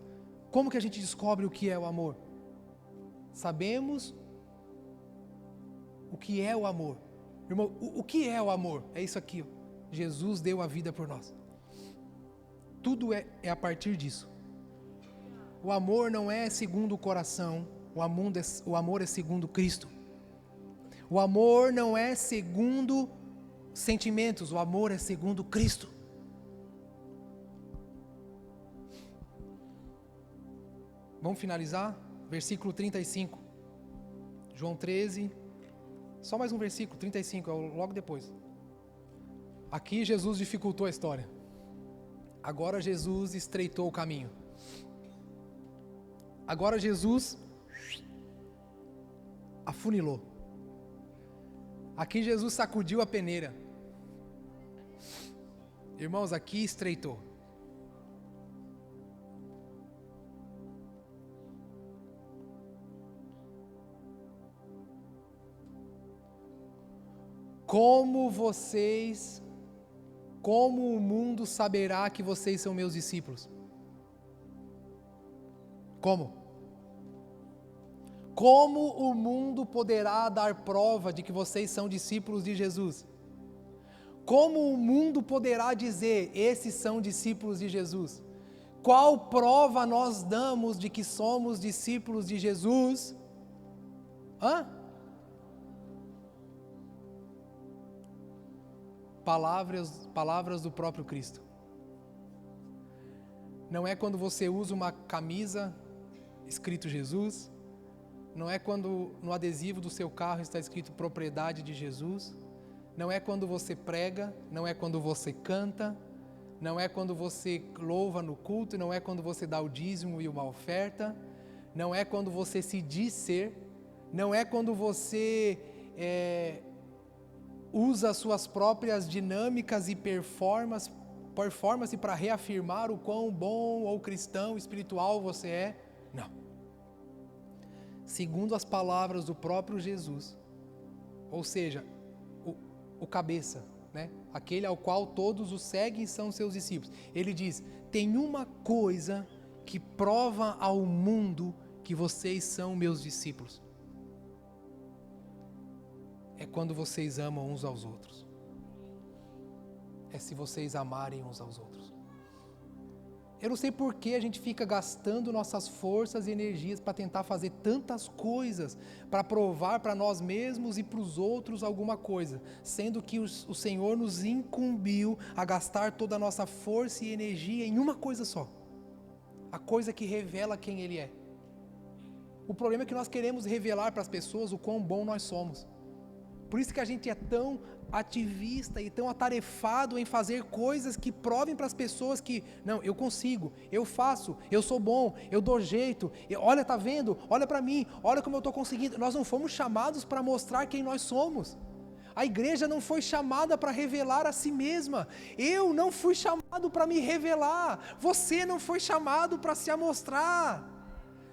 Como que a gente descobre o que é o amor? Sabemos O que é o amor? Irmão, o que é o amor? É isso aqui, ó. Jesus deu a vida por nós. Tudo é a partir disso. O amor não é segundo o coração, o amor é segundo Cristo. O amor não é segundo sentimentos, o amor é segundo Cristo. Vamos finalizar? Versículo 35. João 13. Só mais um versículo, 35, logo depois. Aqui Jesus dificultou a história. Agora Jesus estreitou o caminho. Agora Jesus afunilou. Aqui Jesus sacudiu a peneira. Irmãos, aqui estreitou. Como o mundo saberá que vocês são meus discípulos? Como? Como o mundo poderá dar prova de que vocês são discípulos de Jesus? Como o mundo poderá dizer, esses são discípulos de Jesus? Qual prova nós damos de que somos discípulos de Jesus? Palavras do próprio Cristo. Não é quando você usa uma camisa escrito Jesus, não é quando no adesivo do seu carro está escrito propriedade de Jesus, não é quando você prega, não é quando você canta, não é quando você louva no culto, não é quando você dá o dízimo e uma oferta, não é quando você se diz ser, não é quando você usa as suas próprias dinâmicas e performance para reafirmar o quão bom ou cristão espiritual você é. Não. Segundo as palavras do próprio Jesus, ou seja, o cabeça, né? Aquele ao qual todos os seguem são seus discípulos. Ele diz, tem uma coisa que prova ao mundo que vocês são meus discípulos. É quando vocês amam uns aos outros. É se vocês amarem uns aos outros. Eu não sei por que a gente fica gastando nossas forças e energias para tentar fazer tantas coisas, para provar para nós mesmos e para os outros alguma coisa, sendo que o Senhor nos incumbiu a gastar toda a nossa força e energia em uma coisa só. A coisa que revela quem Ele é. O problema é que nós queremos revelar para as pessoas o quão bom nós somos. Por isso que a gente é tão ativista e tão atarefado em fazer coisas que provem para as pessoas que, não, eu consigo, eu faço, eu sou bom, eu dou jeito, olha, tá vendo? Olha para mim, olha como eu estou conseguindo. Nós não fomos chamados para mostrar quem nós somos. A igreja não foi chamada para revelar a si mesma. Eu não fui chamado para me revelar. Você não foi chamado para se amostrar.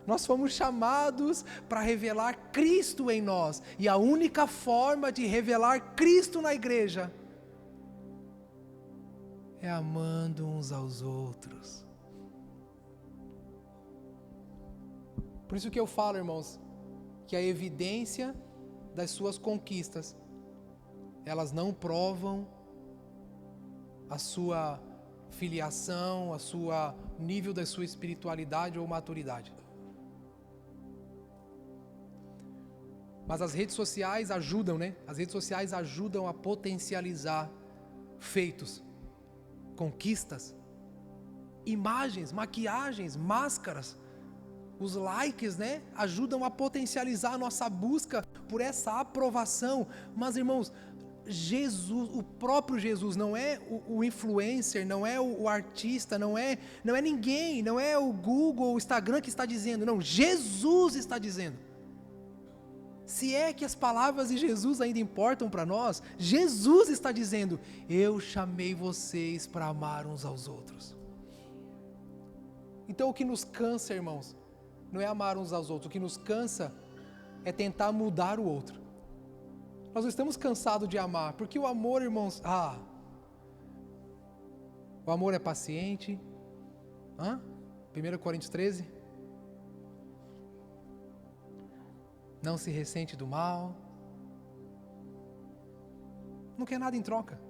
Nós fomos chamados para revelar Cristo em nós. E a única forma de revelar Cristo na igreja é amando uns aos outros. Por isso que eu falo, irmãos, que a evidência das suas conquistas, elas não provam a sua filiação, o nível da sua espiritualidade ou maturidade. Mas as redes sociais ajudam, né? As redes sociais ajudam a potencializar feitos, conquistas, imagens, maquiagens, máscaras. Os likes, né? Ajudam a potencializar a nossa busca por essa aprovação. Mas, irmãos, Jesus, o próprio Jesus, não é o influencer, não é o artista, não é ninguém, não é o Google, o Instagram que está dizendo, não, Jesus está dizendo. Se é que as palavras de Jesus ainda importam para nós, Jesus está dizendo, eu chamei vocês para amar uns aos outros. Então o que nos cansa, irmãos, não é amar uns aos outros, o que nos cansa é tentar mudar o outro. Nós não estamos cansados de amar, porque o amor, irmãos, o amor é paciente. 1 Coríntios 13. Não se ressente do mal, não quer nada em troca.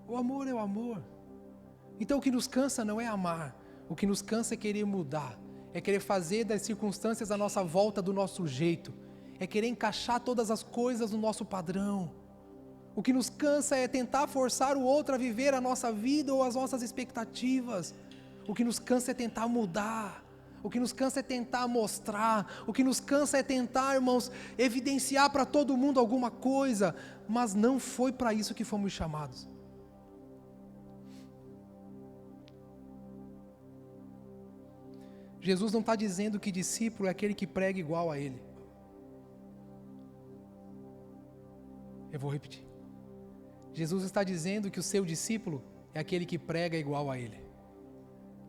O amor é o amor. Então o que nos cansa não é amar, o que nos cansa é querer mudar, é querer fazer das circunstâncias à nossa volta do nosso jeito, é querer encaixar todas as coisas no nosso padrão. O que nos cansa é tentar forçar o outro a viver a nossa vida ou as nossas expectativas. O que nos cansa é tentar mudar. O que nos cansa é tentar mostrar. O que nos cansa é tentar, irmãos, evidenciar para todo mundo alguma coisa. Mas não foi para isso que fomos chamados. Jesus não está dizendo que discípulo é aquele que prega igual a ele. Eu vou repetir. Jesus está dizendo que o seu discípulo é aquele que prega igual a ele,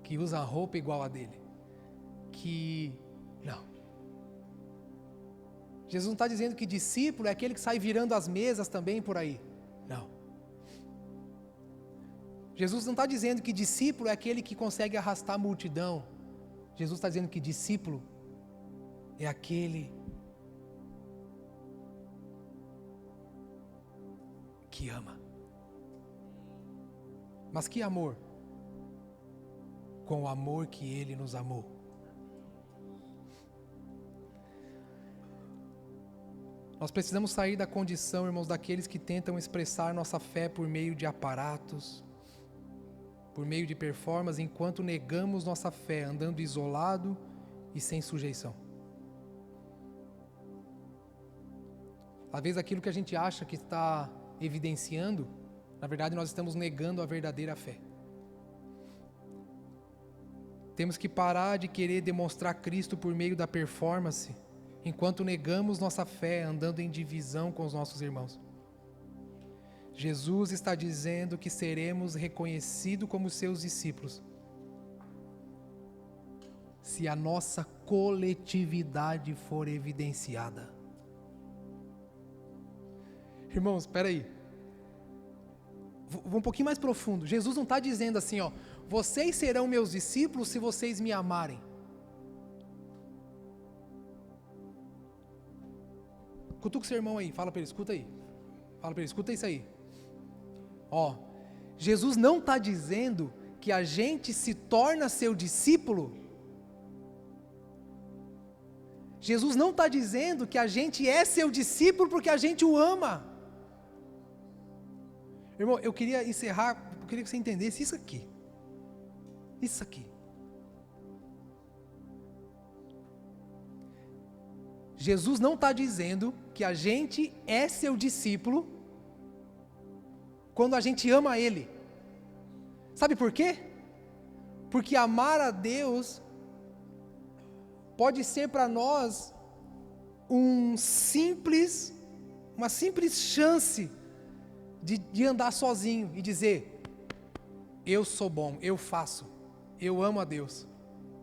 que usa a roupa igual a dele, não. Jesus não está dizendo que discípulo é aquele que sai virando as mesas também por aí, não. Jesus não está dizendo que discípulo é aquele que consegue arrastar a multidão. Jesus está dizendo que discípulo é aquele que ama. Mas que amor? Com o amor que Ele nos amou. Nós precisamos sair da condição, irmãos, daqueles que tentam expressar nossa fé por meio de aparatos, por meio de performance, enquanto negamos nossa fé, andando isolado e sem sujeição. Às vezes aquilo que a gente acha que está evidenciando, na verdade nós estamos negando a verdadeira fé. Temos que parar de querer demonstrar Cristo por meio da performance, enquanto negamos nossa fé, andando em divisão com os nossos irmãos. Jesus está dizendo que seremos reconhecidos como seus discípulos se a nossa coletividade for evidenciada. Irmãos, espera aí. Vou um pouquinho mais profundo. Jesus não está dizendo assim, vocês serão meus discípulos se vocês me amarem. Cutuca o seu irmão aí, fala para ele, escuta aí. Fala para ele, escuta isso aí. Jesus não está dizendo que a gente se torna seu discípulo. Jesus não está dizendo que a gente é seu discípulo porque a gente o ama. Irmão, eu queria encerrar, eu queria que você entendesse isso aqui. Isso aqui. Jesus não está dizendo que a gente é seu discípulo quando a gente ama Ele. Sabe por quê? Porque amar a Deus pode ser para nós uma simples chance de andar sozinho e dizer: eu sou bom, eu faço, eu amo a Deus,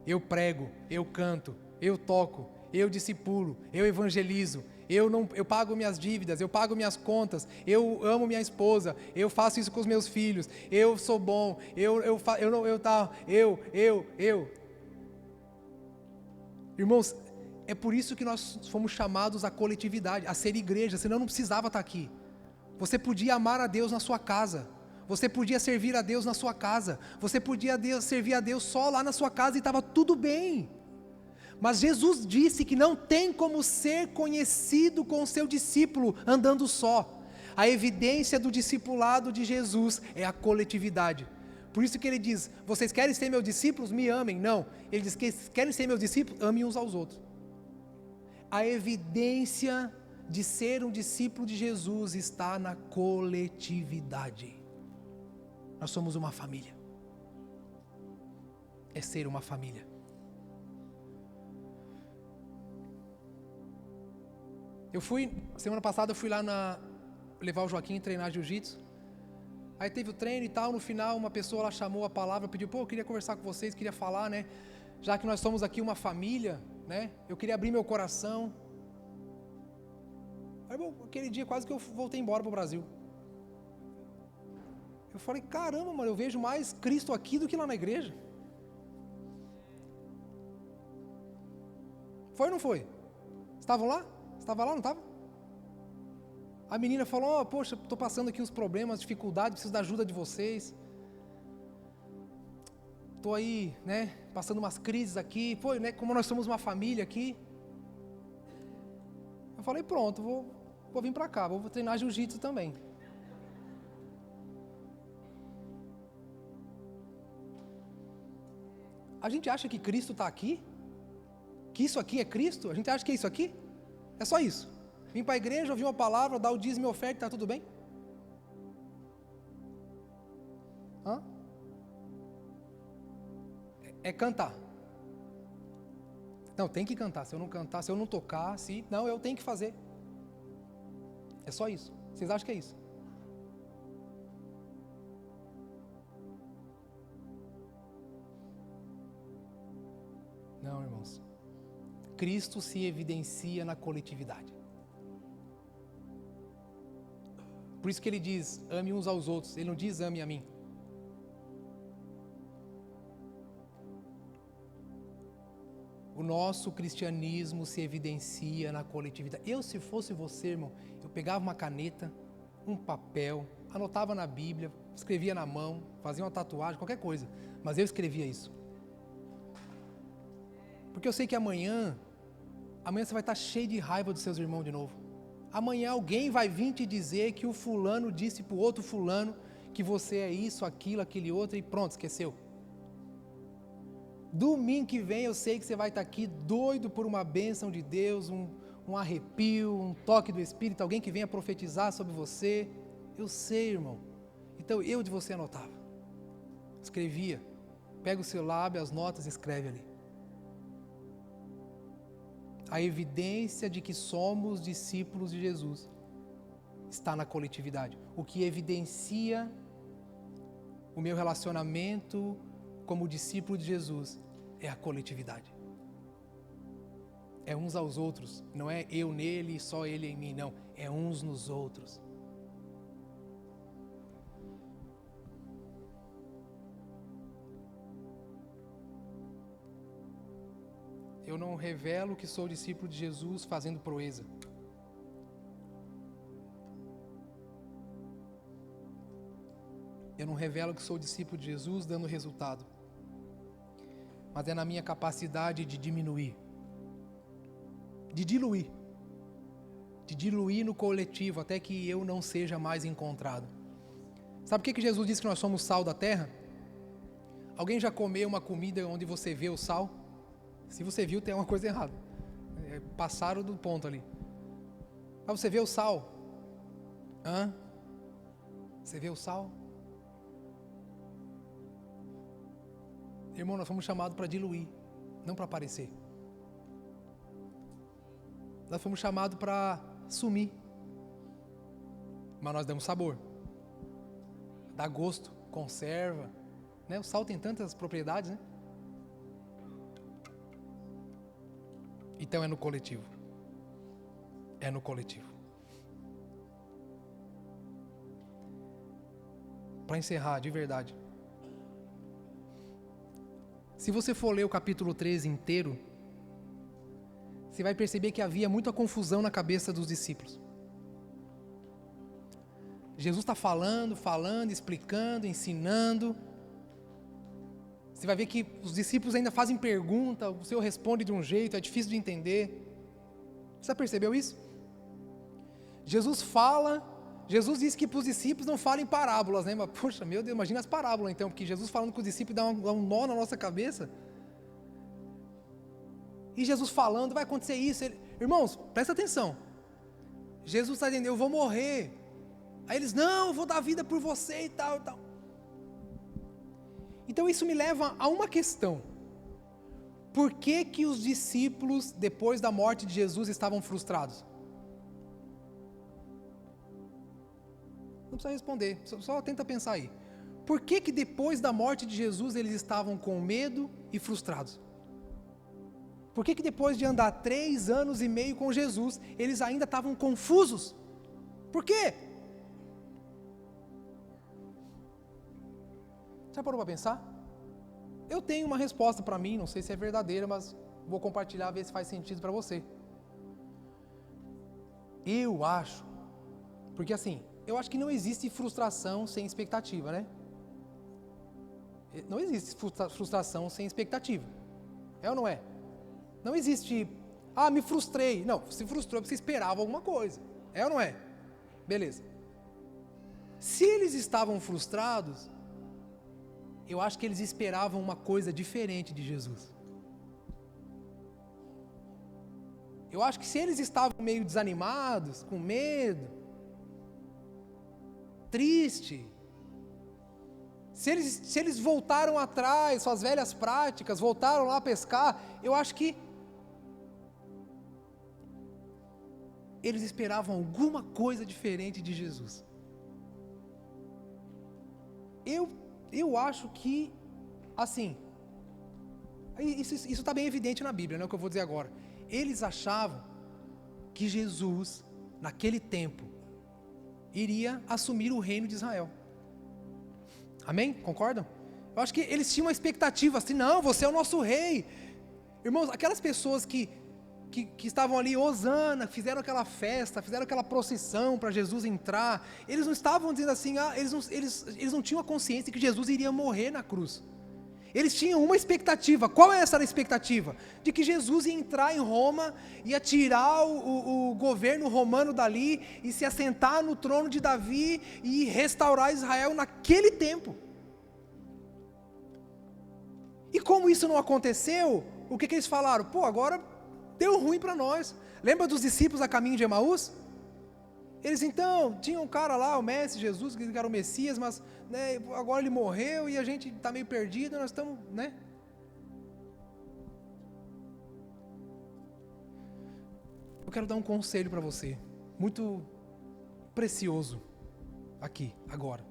eu prego, eu canto, eu toco, eu discipulo, eu evangelizo, eu pago minhas dívidas, eu pago minhas contas, eu amo minha esposa, eu faço isso com os meus filhos, eu sou bom, Irmãos, é por isso que nós fomos chamados à coletividade, a ser igreja, senão não precisava estar aqui. Você podia amar a Deus na sua casa, você podia servir a Deus na sua casa, você podia servir a Deus só lá na sua casa e estava tudo bem. Mas Jesus disse que não tem como ser conhecido com o seu discípulo andando só. A evidência do discipulado de Jesus é a coletividade. Por isso que ele diz: vocês querem ser meus discípulos? Me amem. Não, ele diz que querem ser meus discípulos? Amem uns aos outros. A evidência de ser um discípulo de Jesus está na coletividade. Nós somos uma família. É ser uma família. Semana passada eu fui lá levar o Joaquim treinar jiu-jitsu. Aí teve o treino e tal, no final uma pessoa lá chamou a palavra, pediu: eu queria conversar com vocês, queria falar, né? Já que nós somos aqui uma família, né? Eu queria abrir meu coração. Aí, aquele dia quase que eu voltei embora pro Brasil. Eu falei: caramba, mano, eu vejo mais Cristo aqui do que lá na igreja. Foi ou não foi? Estavam lá? Estava lá, não estava? A menina falou, poxa, estou passando aqui uns problemas, dificuldades, preciso da ajuda de vocês. Estou aí, né, passando umas crises aqui, pô, né, como nós somos uma família aqui. Eu falei, pronto, vou vir para cá, vou treinar jiu-jitsu também. A gente acha que Cristo está aqui? Que isso aqui é Cristo? A gente acha que é isso aqui? É só isso. Vim para a igreja, ouvir uma palavra, dar o dízimo e oferta, está tudo bem? Hã? É cantar. Não, tem que cantar. Se eu não cantar, se eu não tocar, não, eu tenho que fazer. É só isso. Vocês acham que é isso? Não, irmãos. Cristo se evidencia na coletividade. Por isso que ele diz, ame uns aos outros. Ele não diz, ame a mim. O nosso cristianismo se evidencia na coletividade. Eu, se fosse você, irmão, eu pegava uma caneta, um papel, anotava na Bíblia, escrevia na mão, fazia uma tatuagem, qualquer coisa. Mas eu escrevia isso. Porque eu sei que amanhã você vai estar cheio de raiva dos seus irmãos de novo. Amanhã alguém vai vir te dizer que o fulano disse para o outro fulano que você é isso, aquilo, aquele outro e pronto, esqueceu. Domingo que vem eu sei que você vai estar aqui doido por uma bênção de Deus, um arrepio, um toque do Espírito, alguém que venha profetizar sobre você. Eu sei, irmão. Então eu de você anotava. Escrevia. Pega o seu lábio, as notas e escreve ali. A evidência de que somos discípulos de Jesus está na coletividade. O que evidencia o meu relacionamento como discípulo de Jesus é a coletividade. É uns aos outros. Não é eu nele e só ele em mim, não. É uns nos outros. Eu não revelo que sou discípulo de Jesus fazendo proeza. Eu não revelo que sou discípulo de Jesus dando resultado. Mas é na minha capacidade de diminuir. De diluir. De diluir no coletivo até que eu não seja mais encontrado. Sabe por que Jesus disse que nós somos sal da terra? Alguém já comeu uma comida onde você vê o sal? Se você viu, tem uma coisa errada. Passaram do ponto ali. Mas você vê o sal? Hã? Você vê o sal? Irmão, nós fomos chamados para diluir, não para aparecer. Nós fomos chamados para sumir. Mas nós damos sabor. Dá gosto, conserva. Né? O sal tem tantas propriedades, né? Então é no coletivo. É no coletivo. Para encerrar, de verdade. Se você for ler o capítulo 13 inteiro, você vai perceber que havia muita confusão na cabeça dos discípulos. Jesus está falando, explicando, ensinando. Você vai ver que os discípulos ainda fazem pergunta, o Senhor responde de um jeito, é difícil de entender. Você já percebeu isso? Jesus diz que para os discípulos não falem parábolas, né? Mas, poxa, meu Deus, imagina as parábolas então, porque Jesus falando com os discípulos dá um nó na nossa cabeça. E Jesus falando, vai acontecer isso. Irmãos, presta atenção. Jesus está dizendo, eu vou morrer. Aí eles, não, eu vou dar vida por você e tal, e tal. Então isso me leva a uma questão. Por que que os discípulos, depois da morte de Jesus, estavam frustrados? Não precisa responder, só tenta pensar aí. Por que que depois da morte de Jesus eles estavam com medo e frustrados? Por que que depois de andar 3 anos e meio com Jesus, eles ainda estavam confusos? Por quê? Já parou para pensar? Eu tenho uma resposta para mim, não sei se é verdadeira, mas vou compartilhar, ver se faz sentido para você. Eu acho Porque assim, eu acho que não existe frustração sem expectativa, né? Não existe frustração sem expectativa. É ou não é? Não existe, me frustrei. Não, se frustrou porque você esperava alguma coisa. É ou não é? Beleza. Se eles estavam frustrados, eu acho que eles esperavam uma coisa diferente de Jesus. Eu acho que se eles estavam meio desanimados, com medo, triste, se eles voltaram atrás, suas velhas práticas, voltaram lá a pescar, eu acho que eles esperavam alguma coisa diferente de Jesus. Eu acho que, assim, isso está bem evidente na Bíblia, não é o que eu vou dizer agora. Eles achavam que Jesus, naquele tempo, iria assumir o reino de Israel. Amém? Concordam? Eu acho que eles tinham uma expectativa assim, não, você é o nosso rei. Irmãos, aquelas pessoas que estavam ali, Hosana, fizeram aquela festa, fizeram aquela procissão para Jesus entrar, eles não estavam dizendo assim, eles não tinham a consciência de que Jesus iria morrer na cruz. Eles tinham uma expectativa. Qual é essa expectativa? De que Jesus ia entrar em Roma, ia tirar o governo romano dali e se assentar no trono de Davi e restaurar Israel naquele tempo. E como isso não aconteceu, o que eles falaram? Agora deu ruim para nós. Lembra dos discípulos a caminho de Emaús? Eles então, tinham um cara lá, o Mestre Jesus, que era o Messias, mas né, agora ele morreu e a gente está meio perdido, nós estamos, né? Eu quero dar um conselho para você, muito precioso, aqui, agora.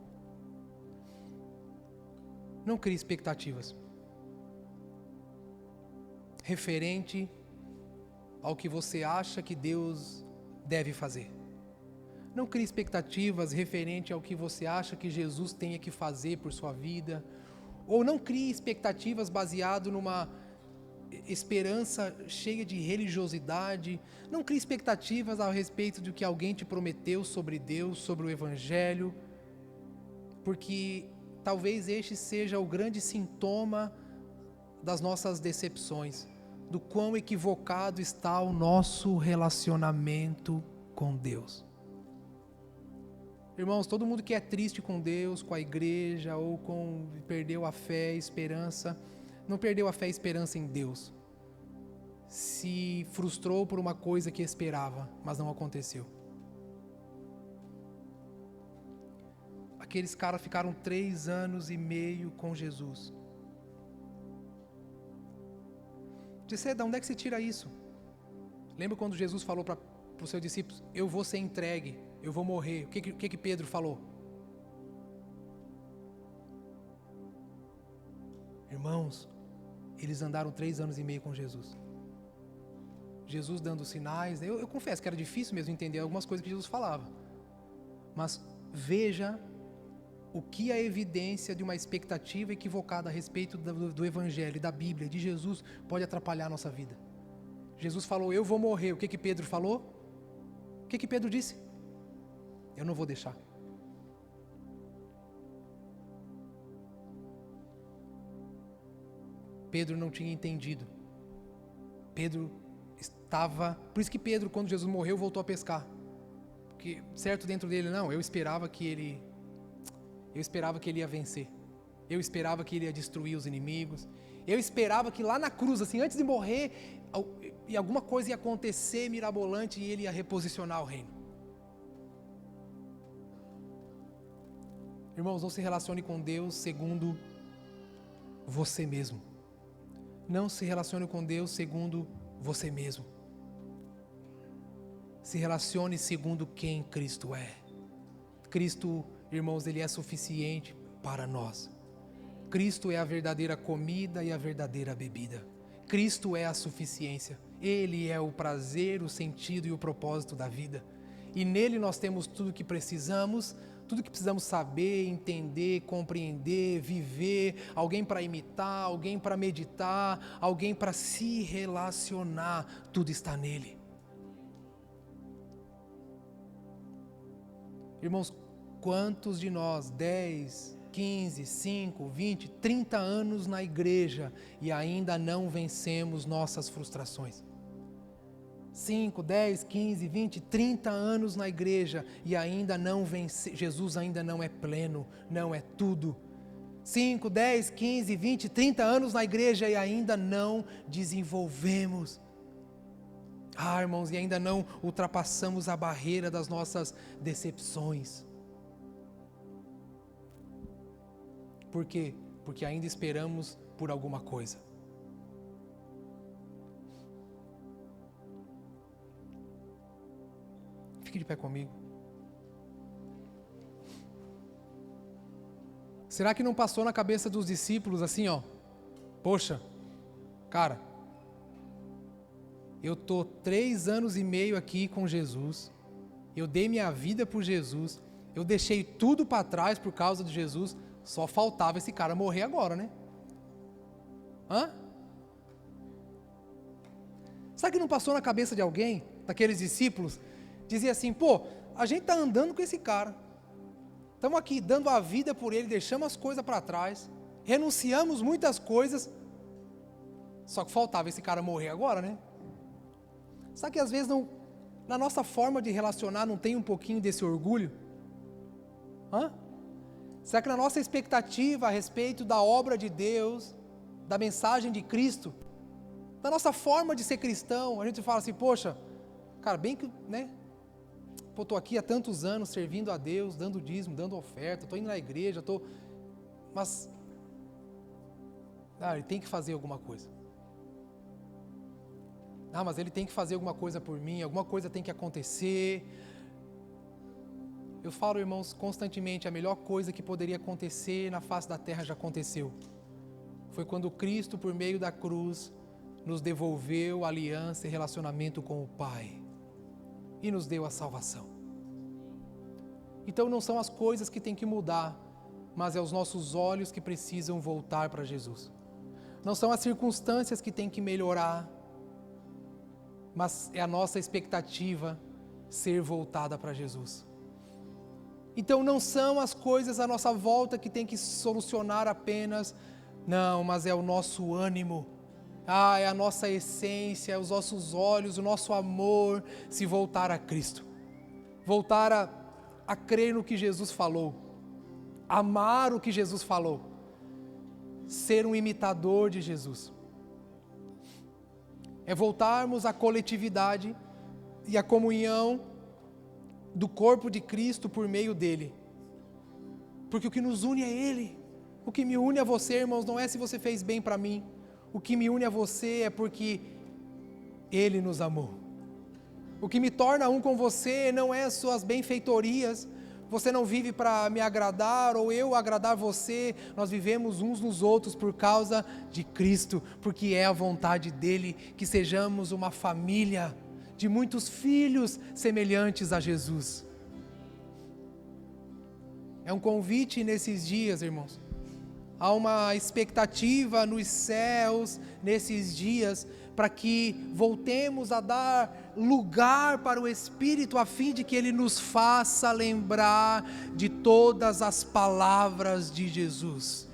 Não crie expectativas referente ao que você acha que Deus deve fazer. Não crie expectativas referente ao que você acha que Jesus tenha que fazer por sua vida. Ou não crie expectativas baseado numa esperança cheia de religiosidade. Não crie expectativas a respeito do que alguém te prometeu sobre Deus, sobre o Evangelho. Porque talvez este seja o grande sintoma das nossas decepções. Do quão equivocado está o nosso relacionamento com Deus. Irmãos, todo mundo que é triste com Deus, com a igreja, ou perdeu a fé, a esperança, não perdeu a fé e a esperança em Deus. Se frustrou por uma coisa que esperava, mas não aconteceu. Aqueles caras ficaram 3 anos e meio com Jesus. Disse, de onde é que você tira isso? Lembra quando Jesus falou para os seus discípulos, eu vou ser entregue, eu vou morrer. O que Pedro falou? Irmãos, eles andaram 3 anos e meio com Jesus. Jesus dando sinais. Eu confesso que era difícil mesmo entender algumas coisas que Jesus falava. Mas veja o que a evidência de uma expectativa equivocada a respeito do Evangelho, da Bíblia, de Jesus, pode atrapalhar a nossa vida. Jesus falou, eu vou morrer. O que Pedro falou? O que Pedro disse? Eu não vou deixar. Pedro não tinha entendido. Pedro estava... Por isso que Pedro, quando Jesus morreu, voltou a pescar. Porque, certo dentro dele, não, eu esperava que ele ia vencer. Eu esperava que ele ia destruir os inimigos. Eu esperava que lá na cruz, assim, antes de morrer, e alguma coisa ia acontecer mirabolante e ele ia reposicionar o reino. Irmãos, não se relacione com Deus segundo você mesmo. Não se relacione com Deus segundo você mesmo. Se relacione segundo quem Cristo é. Cristo, irmãos, Ele é suficiente para nós. Cristo é a verdadeira comida e a verdadeira bebida. Cristo é a suficiência. Ele é o prazer, o sentido e o propósito da vida. E nele nós temos tudo o que precisamos saber, entender, compreender, viver, alguém para imitar, alguém para meditar, alguém para se relacionar, tudo está nele. Irmãos, quantos de nós, 10, 15, 5, 20, 30 anos na igreja e ainda não vencemos nossas frustrações? 5, 10, 15, 20, 30 anos na igreja e ainda não vence, Jesus ainda não é pleno, não é tudo. 5, 10, 15, 20, 30 anos na igreja e ainda não desenvolvemos. Irmãos, e ainda não ultrapassamos a barreira das nossas decepções. Por quê? Porque ainda esperamos por alguma coisa. Fique de pé comigo. Será que não passou na cabeça dos discípulos assim, poxa, cara, eu estou 3 anos e meio aqui com Jesus, eu dei minha vida por Jesus, eu deixei tudo para trás por causa de Jesus, só faltava esse cara morrer agora, né? Será que não passou na cabeça de alguém, daqueles discípulos, dizia assim, a gente está andando com esse cara, estamos aqui dando a vida por ele, deixamos as coisas para trás, renunciamos muitas coisas, só que faltava esse cara morrer agora, né? Sabe que às vezes na nossa forma de relacionar não tem um pouquinho desse orgulho? Será que na nossa expectativa a respeito da obra de Deus, da mensagem de Cristo, da nossa forma de ser cristão, a gente fala assim, poxa, cara, bem que, né? Estou aqui há tantos anos servindo a Deus, dando dízimo, dando oferta, estou indo na igreja, mas ele tem que fazer alguma coisa. Mas ele tem que fazer alguma coisa por mim, alguma coisa tem que acontecer. Eu falo, irmãos, constantemente, a melhor coisa que poderia acontecer na face da terra já aconteceu. Foi quando Cristo, por meio da cruz, nos devolveu a aliança e relacionamento com o Pai. E nos deu a salvação. Então não são as coisas que têm que mudar, mas é os nossos olhos que precisam voltar para Jesus. Não são as circunstâncias que têm que melhorar, mas é a nossa expectativa ser voltada para Jesus. Então não são as coisas à nossa volta que tem que solucionar apenas, não, mas é o nosso ânimo, é a nossa essência, os nossos olhos, o nosso amor se voltar a Cristo, voltar a crer no que Jesus falou, amar o que Jesus falou, ser um imitador de Jesus. É voltarmos à coletividade e à comunhão do corpo de Cristo por meio dele. Porque o que nos une é Ele. O que me une a você, irmãos, não é se você fez bem para mim. O que me une a você é porque Ele nos amou. O que me torna um com você não é suas benfeitorias. Você não vive para me agradar ou eu agradar você. Nós vivemos uns nos outros por causa de Cristo, porque é a vontade dEle que sejamos uma família de muitos filhos semelhantes a Jesus. É um convite nesses dias, irmãos. Há uma expectativa nos céus nesses dias para que voltemos a dar lugar para o Espírito a fim de que Ele nos faça lembrar de todas as palavras de Jesus.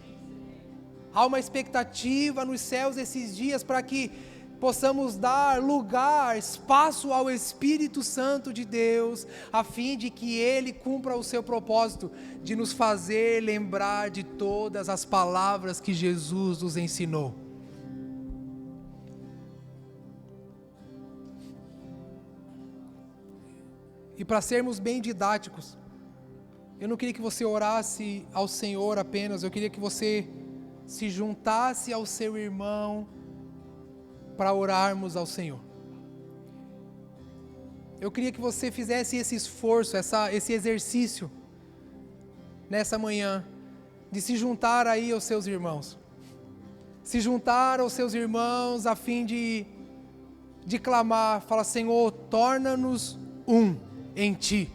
Há uma expectativa nos céus esses dias para que possamos dar lugar, espaço ao Espírito Santo de Deus, a fim de que Ele cumpra o seu propósito de nos fazer lembrar de todas as palavras que Jesus nos ensinou. E para sermos bem didáticos, eu não queria que você orasse ao Senhor apenas, eu queria que você se juntasse ao seu irmão para orarmos ao Senhor. Eu queria que você fizesse esse esforço, esse exercício, nessa manhã, de se juntar aí aos seus irmãos. Se juntar aos seus irmãos a fim de clamar, fala, Senhor, torna-nos um em Ti.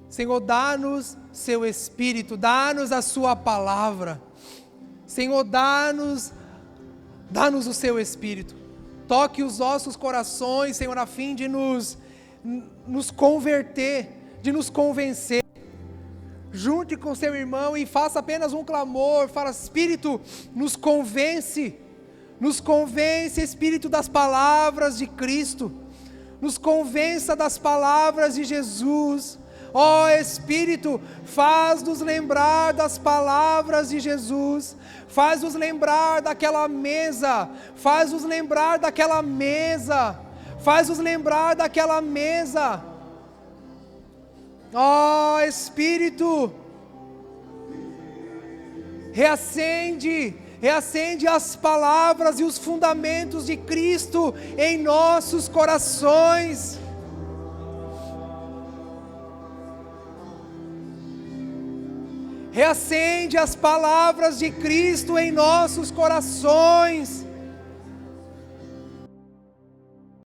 Senhor, dá-nos Seu Espírito, dá-nos a Sua palavra. Senhor, dá-nos o Seu Espírito. Toque os nossos corações, Senhor, a fim de nos converter, de nos convencer. Junte com seu irmão e faça apenas um clamor, fala: Espírito, nos convence, Espírito, das palavras de Cristo, nos convença das palavras de Jesus. Ó Espírito, faz-nos lembrar das palavras de Jesus, faz-nos lembrar daquela mesa, faz-nos lembrar daquela mesa, faz-nos lembrar daquela mesa. Ó Espírito, reacende as palavras e os fundamentos de Cristo em nossos corações. Reacende as palavras de Cristo em nossos corações.